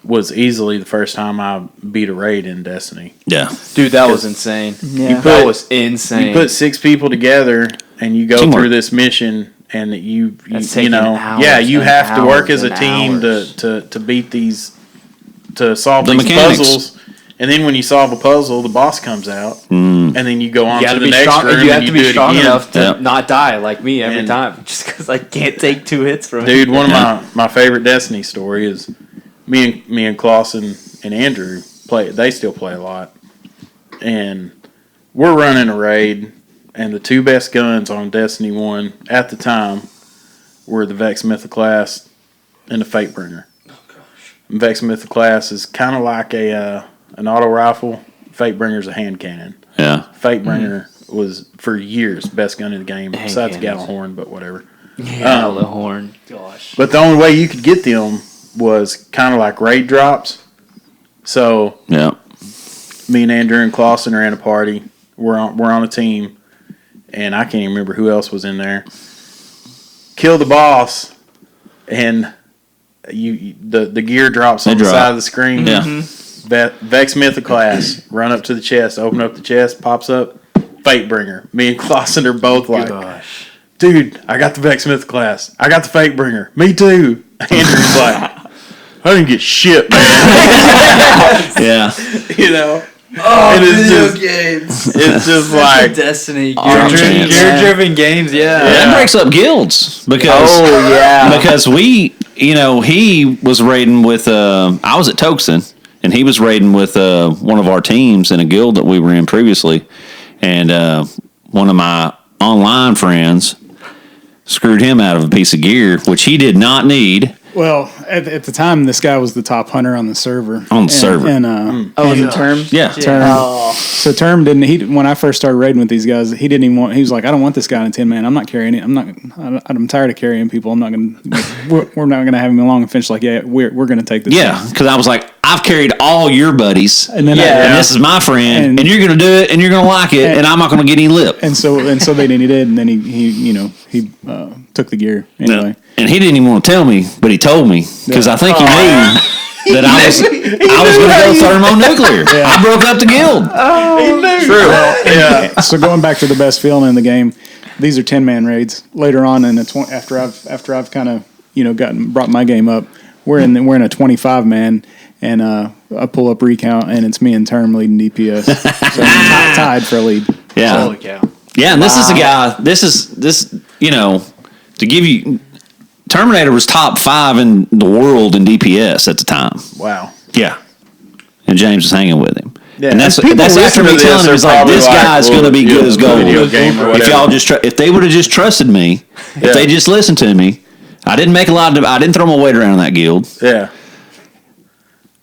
was easily the first time I beat a raid in Destiny. Yeah. Dude, that was insane. Yeah. That was insane. You put 6 people together and you go Teamwork. through this mission, and you taking hours you and have to work as hours a and team hours. to beat these, to solve The these mechanics. puzzles. And then when you solve a puzzle, the boss comes out, and then you go on you to got to the be next strong. room You have and to you be do it strong again. enough to Yep. not die like me every And- time, just because I can't take 2 hits from Dude, it. one of my favorite Destiny story is me and Clausen and Andrew play. They still play a lot, and we're running a raid, and the 2 best guns on Destiny 1 at the time were the Vex Mythoclast and the Fatebringer. Oh gosh! Vex Mythoclast is kind of like an auto rifle. Fatebringer's a hand cannon. Yeah. Fatebringer was for years best gun in the game, besides cannons. Gallahorn, but whatever. Yeah, the horn. Gosh. But the only way you could get them was kind of like raid drops. So Yeah. me and Andrew and Clausen are in a party. We're on a team, and I can't even remember who else was in there. Kill the boss, and the gear drops on the side of the screen. Yeah. Vex Mythoclast, run up to the chest, open up the chest, pops up, Fatebringer. Me and Clausen are both like, Gosh. dude, I got the Vex Mythoclast. I got the Fatebringer. Me too. Andrew's like, I didn't get shit, man. Yeah. You know? Oh, And it's video just- games. It's just like, Destiny. Arm chance. Gear-driven games, yeah. That breaks up guilds because because he was raiding with I was at Toxin and he was raiding with one of our teams in a guild that we were in previously, and one of my online friends screwed him out of a piece of gear which he did not need. Well, at the time, this guy was the top hunter on the server. Server. And Oh, in terms? Yeah. Term. So Term didn't. He when I first started raiding with these guys, he didn't even want. He was like, I don't want this guy in a 10-man. I'm not carrying it. I'm tired of carrying people. I'm not gonna. We're not gonna have him along. And Finch like, yeah, we're gonna take this. Yeah, because I was like, I've carried all your buddies, And then and this is my friend, and you're gonna do it, and you're gonna like it, and I'm not gonna get any lip. And so they did, and then he took the gear anyway. And he didn't even want to tell me, but he told me because I think he knew that I was going to go thermonuclear. I broke up the guild. Yeah. So going back to the best feeling in the game, these are 10-man raids. Later on in the after I've kind of brought my game up, we're in a 25-man, and I pull up recount, and it's me and Term leading DPS, so tied for a lead. Yeah, Holy cow. yeah. And this is a guy. This to give you. Terminator was top 5 in the world in DPS at the time. wow. Yeah, and James was hanging with him. Yeah, and that's and people after listen me to telling this him, are it's like, probably this like, guy's well, going to be good as gold. video game or If y'all whatever. if they would have just trusted me, if they just listened to me, I didn't make a lot of. I didn't throw my weight around in that guild. Yeah.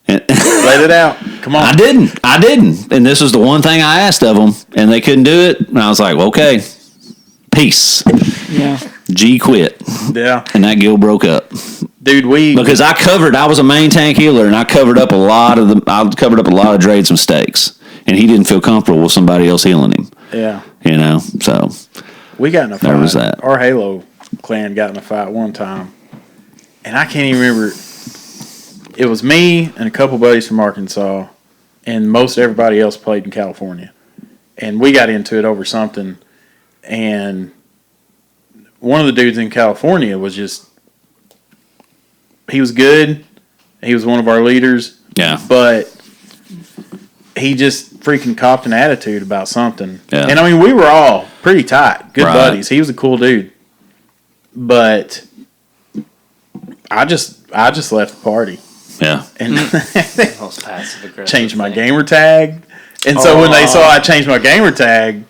And Let it out. Come on. I didn't. And this was the one thing I asked of them, and they couldn't do it. And I was like, well, okay, peace. Yeah. G quit, Yeah. and that guild broke up Dude, because I was a main tank healer, and I covered up a lot of Drade's mistakes, and he didn't feel comfortable with somebody else healing him. yeah. So We got in a fight. There was that. Our Halo clan got in a fight one time, and I can't even remember. It was me and a couple buddies from Arkansas, and most everybody else played in California. And we got into it over something, and one of the dudes in California was he was good. He was one of our leaders. Yeah. But he just freaking copped an attitude about something. Yeah. And I mean, we were all pretty tight, good Right. buddies. He was a cool dude. But I just left the party yeah, and Most passive aggressive. changed my thing. gamer tag. And so when they saw I changed my gamer tag,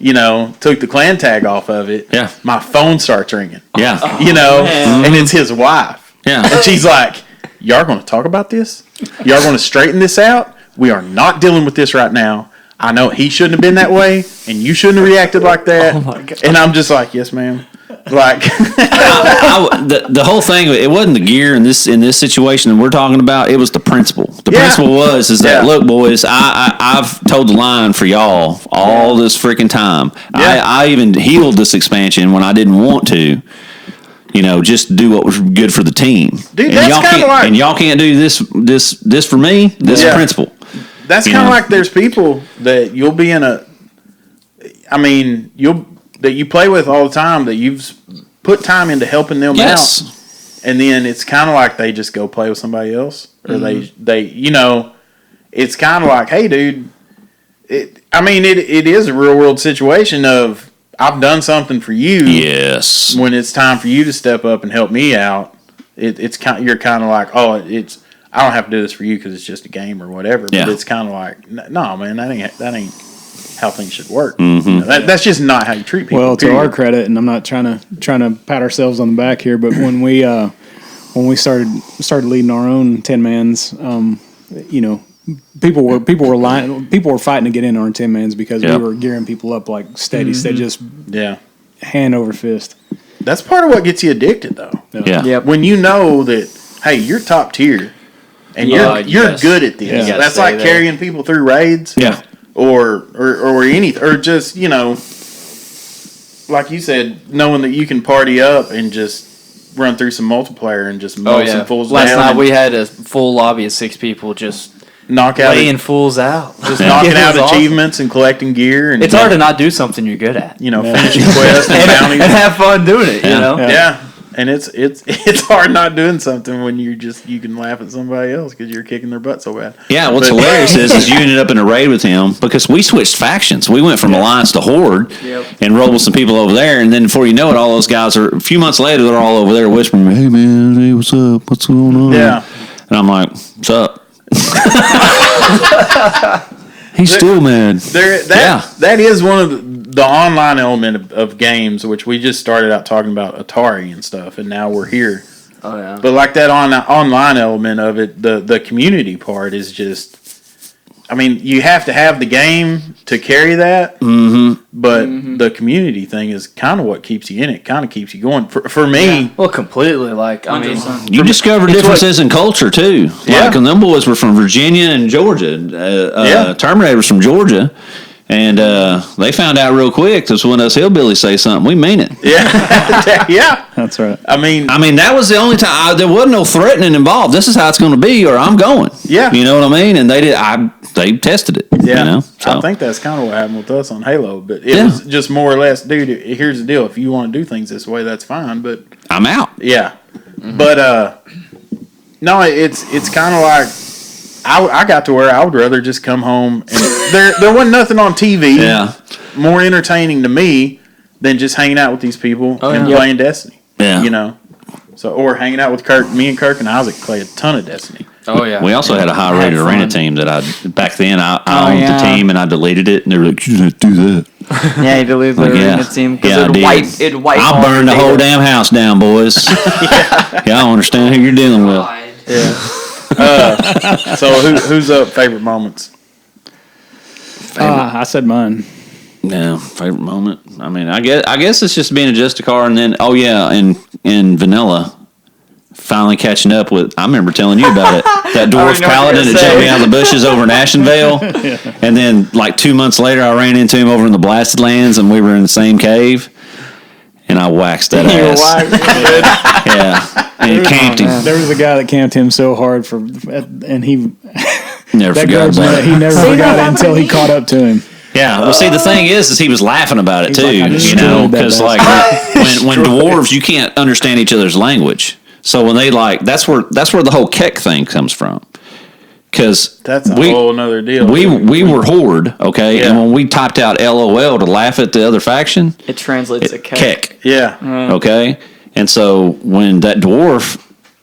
took the clan tag off of it. Yeah. My phone starts ringing. yeah, And it's his wife. yeah. And she's like, y'all going to talk about this? Y'all going to straighten this out? We are not dealing with this right now. I know he shouldn't have been that way, and you shouldn't have reacted like that. Oh, my God. And I'm just like, yes, ma'am. Like the whole thing, it wasn't the gear in this situation that we're talking about. It was the principle. The principle was that look, boys, I've told the line for y'all all this freaking time. Yeah. I even healed this expansion when I didn't want to. Just do what was good for the team. Dude, and that's y'all kind of like, and y'all can't do this for me. This principle. That's kind of like there's people that you'll be in that you play with all the time that you've put time into helping them out, and then it's kind of like they just go play with somebody else, or they it's kind of like, hey, dude, it is a real world situation of I've done something for you. Yes. When it's time for you to step up and help me out, you're kind of like, oh, I don't have to do this for you because it's just a game or whatever. But it's kind of like, no, man, that ain't how things should work. Mm-hmm. That's just not how you treat people. Well, to our credit, and I'm not trying to pat ourselves on the back here, but when we started leading our own 10-mans, people were fighting to get in our 10-mans because we were gearing people up like steady, just hand over fist. That's part of what gets you addicted, though. Yeah. Yep. When you know that, hey, you're top tier, and you're good at this. Yeah. That's like carrying people through raids. Yeah. Or anything, or just like you said, knowing that you can party up and just run through some multiplayer and just mow some fools down. Last night we had a full lobby of 6 people just knock out laying fools out, just knocking out achievements and collecting gear. And it's hard to not do something you're good at. Finishing quests and bounties and have fun doing it. Yeah. And it's hard not doing something when you can laugh at somebody else because you're kicking their butt so bad. Yeah, what's hilarious is you ended up in a raid with him because we switched factions. We went from Alliance to Horde and rolled with some people over there, and then before you know it, all those guys a few months later, they're all over there whispering, hey man, hey, what's up? What's going on? Yeah. And I'm like, what's up? He's still mad. That is one of the online element of games, which we just started out talking about Atari and stuff, and now we're here. Oh yeah. But like that online element of it, the community part is just. You have to have the game to carry that, but the community thing is kind of what keeps you in it. Kind of keeps you going. For me, yeah. Well, completely. You discover differences in culture too. Yeah. Like when them boys were from Virginia and Georgia. Terminator was from Georgia. And they found out real quick that when us hillbillies say something, we mean it. Yeah, yeah, that's right. I mean, that was the only time there wasn't no threatening involved. This is how it's going to be, or I'm going. Yeah, you know what I mean. And they tested it. Yeah, So. I think that's kind of what happened with us on Halo. But it was just more or less, dude. Here's the deal: if you want to do things this way, that's fine. But I'm out. Yeah, but no, it's kind of like. I got to where I would rather just come home and there wasn't nothing on TV more entertaining to me than just hanging out with these people and playing Destiny. Yeah. So or hanging out with Kurck. Me and Kurck and Isaac play a ton of Destiny. Oh yeah. We also had a high rated arena team that back then I owned the team and I deleted it and they were like, you didn't do that. Yeah, you deleted the arena team because it'd wipe I'll burn the whole damn house down, boys. Y'all understand who you're dealing with. Yeah. So who's up? Favorite moments? I said mine. Yeah, favorite moment. I guess it's just being a Justicar, and then in vanilla, finally catching up with. I remember telling you about it. That dwarf paladin that jumped me out of the bushes over in Ashenvale, and then like 2 months later, I ran into him over in the Blasted Lands, and we were in the same cave. And I waxed that ass. Yeah. And he camped him. There was a guy that camped him so hard and he never forgot about it. He never forgot it until he caught up to him. Yeah. Well, see, the thing is he was laughing about it too. Because when dwarves, you can't understand each other's language. So when they that's where the whole Keck thing comes from. Because that's a whole nother deal. We were Horde, okay? Yeah. And when we typed out LOL to laugh at the other faction, it translates to Keck. Yeah. Okay? And so when that dwarf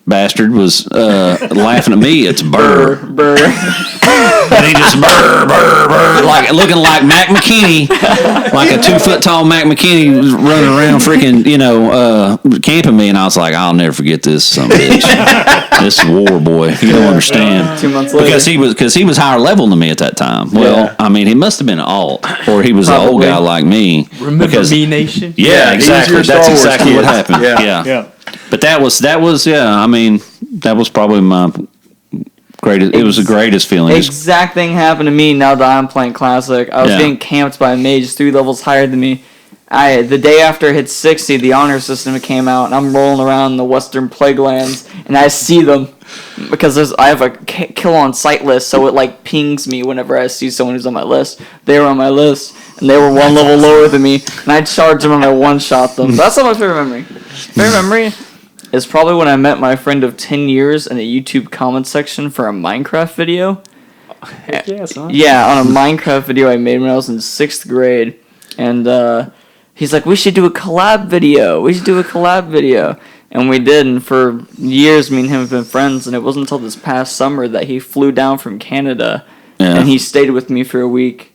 bastard was laughing at me. It's Burr. Burr. And he just burr, like looking like Mac McKinney, like a 2 foot tall Mac McKinney running around freaking, camping me. And I was like, I'll never forget this son of a bitch. This war boy. You don't understand. 2 months later. Because he was higher level than me at that time. Well, I mean, he must have been an alt, or he was an old guy like me. Remember Me Nation? Yeah, exactly. That's exactly what happened. Yeah. But that was I mean, that was probably my greatest. It was the greatest feeling. Exact thing happened to me now that I'm playing Classic. I was getting camped by a mage 3 levels higher than me. The day after I hit 60, the honor system came out, and I'm rolling around in the Western Plague Lands, and I see them because I have a kill on sight list, so it like pings me whenever I see someone who's on my list. They were on my list, and they were 1 level lower than me, and I charged them and I one-shot them. That's not my favorite memory. Favorite memory is probably when I met my friend of 10 years in a YouTube comment section for a Minecraft video. Yeah, on a Minecraft video I made when I was in 6th grade. And he's like, we should do a collab video. And we did, and for years me and him have been friends, and it wasn't until this past summer that he flew down from Canada, and he stayed with me for a week.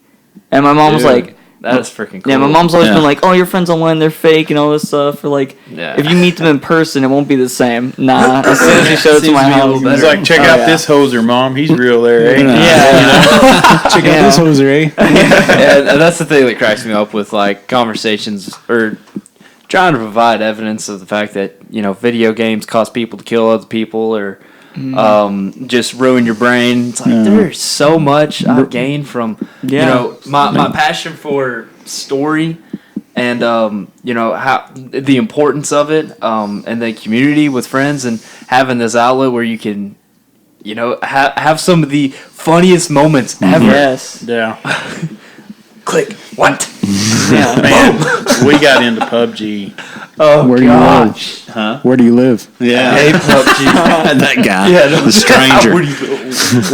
And my mom was like... That is freaking cool. Yeah, my mom's always been like, oh, your friends online, they're fake and all this stuff. Or like, if you meet them in person, it won't be the same. Nah, as soon as you show it to my house. He's like, check out this hoser, Mom. He's real there, eh? Check out this hoser, eh? And that's the thing that cracks me up with like conversations or trying to provide evidence of the fact that, video games cause people to kill other people or just ruin your brain. It's like there's so much I've gained from my passion for story and how the importance of it and the community with friends and having this outlet where you can have some of the funniest moments ever. Yes. Yeah. Click. What? Yeah. Man, we got into PUBG. Oh, Where do you live? Huh? Where do you live? Yeah. Hey, PUBG. That guy. The stranger.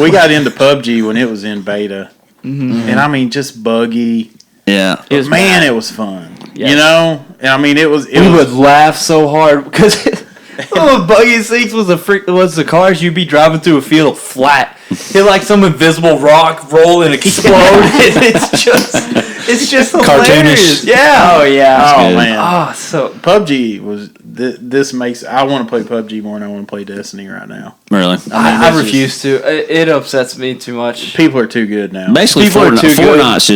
We got into PUBG when it was in beta. Mm-hmm. And I mean, just buggy. Yeah. It was fun. Yes. And I mean, we would laugh so hard because buggy sinks was the cars you'd be driving through a field flat, hit like some invisible rock, roll and explode. It's just hilarious. Cartoonish. Yeah. Oh yeah. Oh man. So PUBG was this makes I want to play PUBG more than I want to play Destiny right now. Really? I refuse to. It upsets me too much. People are too good now. Basically, people are too Fortnite's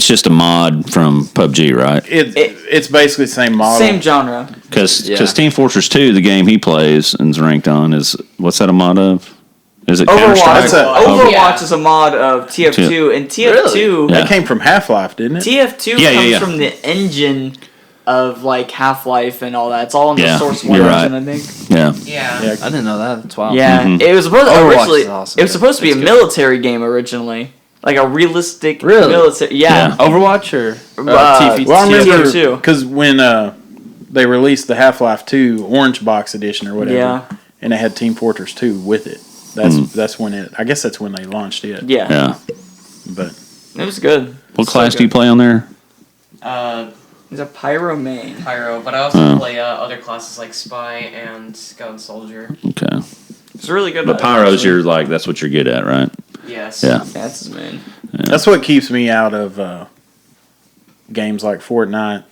just a mod from PUBG, right? It's basically the same model. Same genre. Because Team Fortress 2, the game he plays and is ranked on, what's that a mod of? Is it Overwatch. Counter-Strike? Overwatch is a mod of TF2, and TF2 That came from Half-Life, didn't it? TF2 comes from the engine of like Half-Life and all that. It's all in the Source 1 right. engine, I think. Yeah. I didn't know that. That's wild. Yeah, it was supposed Overwatch is awesome. It was supposed to be a military game originally, like a realistic military. Yeah. Overwatch or TF2. Well, I remember because when they released the Half-Life 2 Orange Box Edition or whatever, and it had Team Fortress 2 with it. That's when I guess that's when they launched it. Yeah. But it was good. What class do you play on there? He's a pyro main. Pyro, but I also play other classes like Spy and Scout and Soldier. Okay. It's really good. But Pyro's that's what you're good at, right? Yes. Yeah. That's his main. Yeah. That's what keeps me out of games like Fortnite,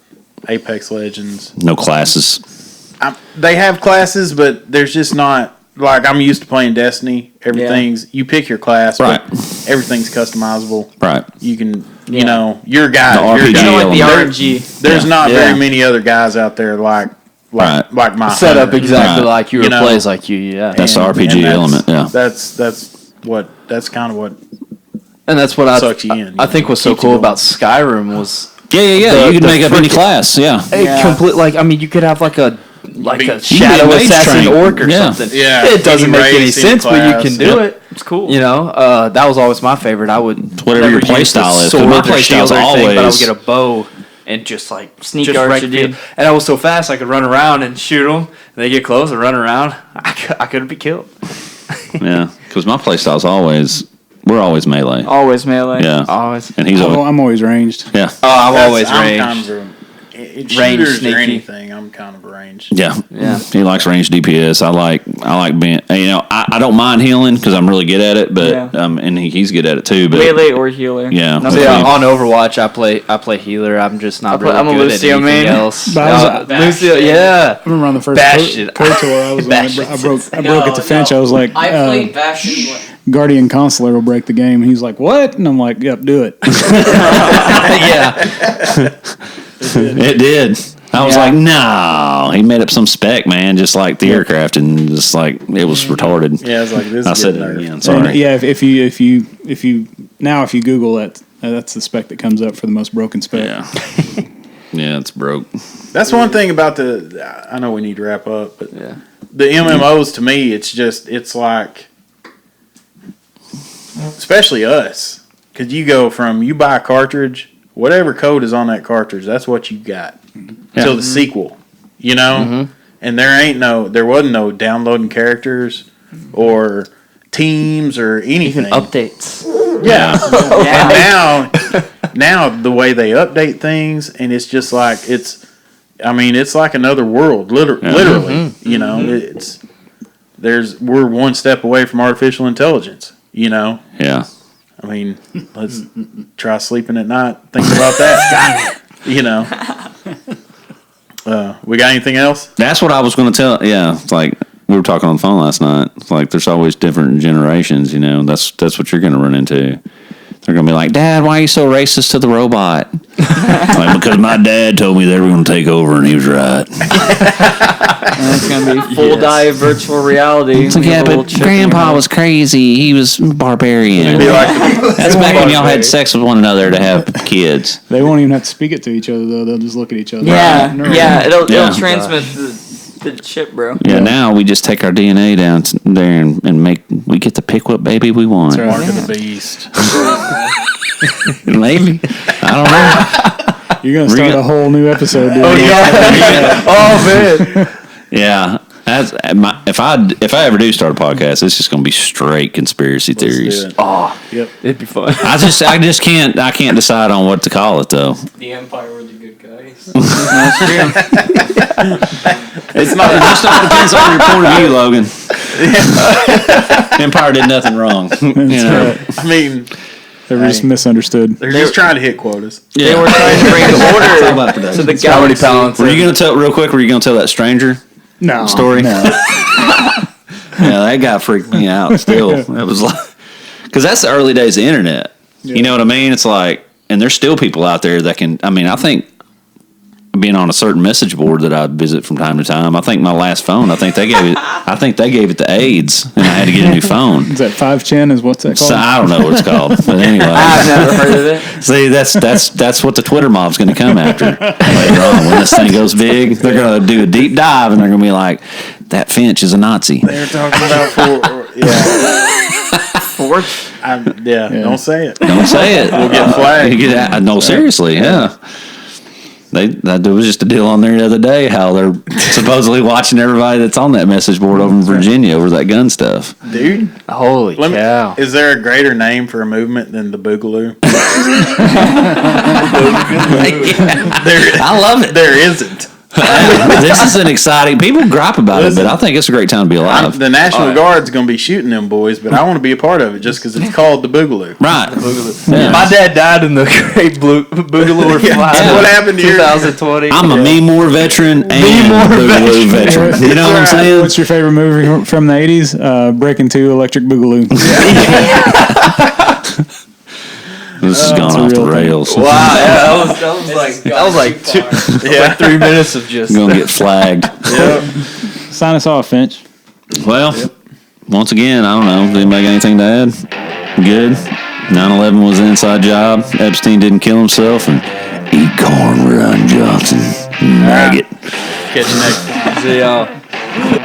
Apex Legends. No classes. They have classes, but there's just not. Like, I'm used to playing Destiny. You pick your class, right? But everything's customizable. Right. You can, your guy. The RPG like the RNG. There's not very many other guys out there like my set up exactly Right. like you or plays like you. Yeah. That's the RPG element. Yeah. That's kind of what. And that's what sucks you in. I think was so cool about Skyrim was. Yeah. You can make up any class. Yeah. Complete. Like, I mean, you could have like a shadow mage assassin train. orc or something. Yeah. It doesn't make any sense, but you can do it. It's cool. That was always my favorite. I would whatever your play style is. Sword My or play shield style's or anything, but I would always get a bow and just like Sneak just archer, right dude. field. And I was so fast I could run around and shoot them. And they get close and run around. I couldn't be killed. Yeah. Because my play style's we're always melee. Always melee. Yeah. Always. And he's always. I'm always ranged. Yeah. Oh, I'm always ranged. It's range shooters or sneaky. anything. I'm kind of ranged. Yeah, Yeah. He likes range DPS. I like being. I don't mind healing because I'm really good at it, but Yeah. and he's good at it too. But Melee or healer. Yeah. Not So Okay. yeah, between. on Overwatch, I play healer. I'm just not really I'm a good Lucio at anything main. else. But I was- Lucio, yeah. I remember on the first Bastion. KOTOR, I was I broke it to Finch. I was like, Bastion. Guardian Consular will break the game. And he's like, what? And I'm like, yep, do it. Yeah. It did. I was like, no. He made up some spec, man, just like the aircraft, and just like it was retarded. Yeah, I was like, this. I is said getting it nerfed. again. Sorry. And yeah, if you Google that, that's the spec that comes up for the most broken spec. Yeah. Yeah, it's broke. That's one thing about the. I know we need to wrap up, but Yeah. the MMOs to me, it's like, especially us, because you buy a cartridge, whatever code is on that cartridge, that's what you got until the sequel, and there wasn't no downloading characters or teams or anything. Updates. Yeah. Yeah. And now the way they update things, and it's just like it's like another world, literally. We're one step away from artificial intelligence. Yeah. I mean, let's try sleeping at night thinking about that. We got anything else? That's what I was going to tell. Yeah, it's like we were talking on the phone last night. It's like there's always different generations. That's what you're going to run into. They're going to be like, Dad, why are you so racist to the robot? Like, because my dad told me they were going to take over, and he was right. And it's gonna be full dive virtual reality. It's like, yeah, but Grandpa was crazy. He was barbarian. Be like That's back when y'all had sex with one another to have kids. They won't even have to speak it to each other, though. They'll just look at each other. Yeah, Right. it'll Yeah. transmit the chip, bro. Yeah, now we just take our DNA down there and we get to pick what baby we want. That's right. Mark of the Beast. Maybe. I don't know. You're going to start a whole new episode, dude. Oh man. Yeah. If I ever do start a podcast, it's just going to be straight conspiracy theories. It'd be fun. I just can't decide on what to call it though. The Empire were the good guys. It's not. It just all depends on your point of view, Logan. Empire did nothing wrong. I mean, They were just misunderstood. they're just trying to hit quotas. Yeah. They were trying to bring order to the galaxy. Were you going to tell real quick? Were you going to tell that stranger No. story? No. Yeah, that guy freaked me out. Still, it was like because that's the early days of the internet. You know what I mean? It's like, and there's still people out there that can. I mean, I think being on a certain message board that I visit from time to time. I think my last phone. I think they gave it to AIDS, and I had to get a new phone. Is that 5chan? Is what's that called? So I don't know what it's called, but anyway. I've never heard of it. See, that's what the Twitter mob's going to come after later on. When this thing goes big, they're going to do a deep dive, and they're going to be like, "That Finch is a Nazi." They're talking about Forge. Don't say it. Don't say it. We'll get flagged. No, seriously, yeah. There was just a deal on there the other day how they're supposedly watching everybody that's on that message board over in Virginia over that gun stuff. Dude, Holy cow. is there a greater name for a movement than the Boogaloo? I love it. There isn't. This is an exciting. People gripe about it, but I think it's a great time to be alive. The National Guard's going to be shooting them boys, but I want to be a part of it just because it's called the Boogaloo. Right. Yeah. My dad died in the Great Boogaloo Yeah. What happened to your 2020. I'm a Me More veteran and Boogaloo veteran. You know what I'm saying? What's your favorite movie from the 80s? Breaking 2, Electric Boogaloo. This has gone off the real thing. rails. Wow, yeah, that was like 3 minutes of just. We're gonna get flagged. Sign us off, Finch. Well, once again, I don't know. Does anybody got anything to add? Good. 9/11 was an inside job. Epstein didn't kill himself, and eat corn, Ron Johnson. Maggot. Catch you next time. See y'all.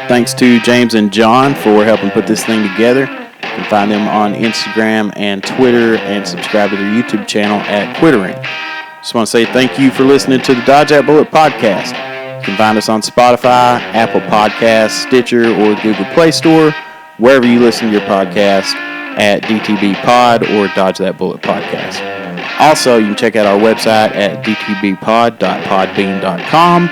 Thanks to James and John for helping put this thing together. You can find them on Instagram and Twitter and subscribe to their YouTube channel at Quitter Rant. Just want to say thank you for listening to the Dodge That Bullet podcast. You can find us on Spotify, Apple Podcasts, Stitcher, or Google Play Store, wherever you listen to your podcast at DTB Pod or Dodge That Bullet podcast. Also, you can check out our website at dtbpod.podbean.com,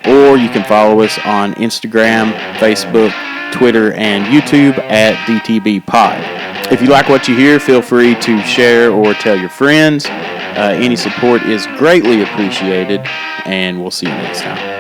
or you can follow us on Instagram, Facebook, Twitter, and YouTube at dtbpod. If you like what you hear, feel free to share or tell your friends. Any support is greatly appreciated, and we'll see you next time.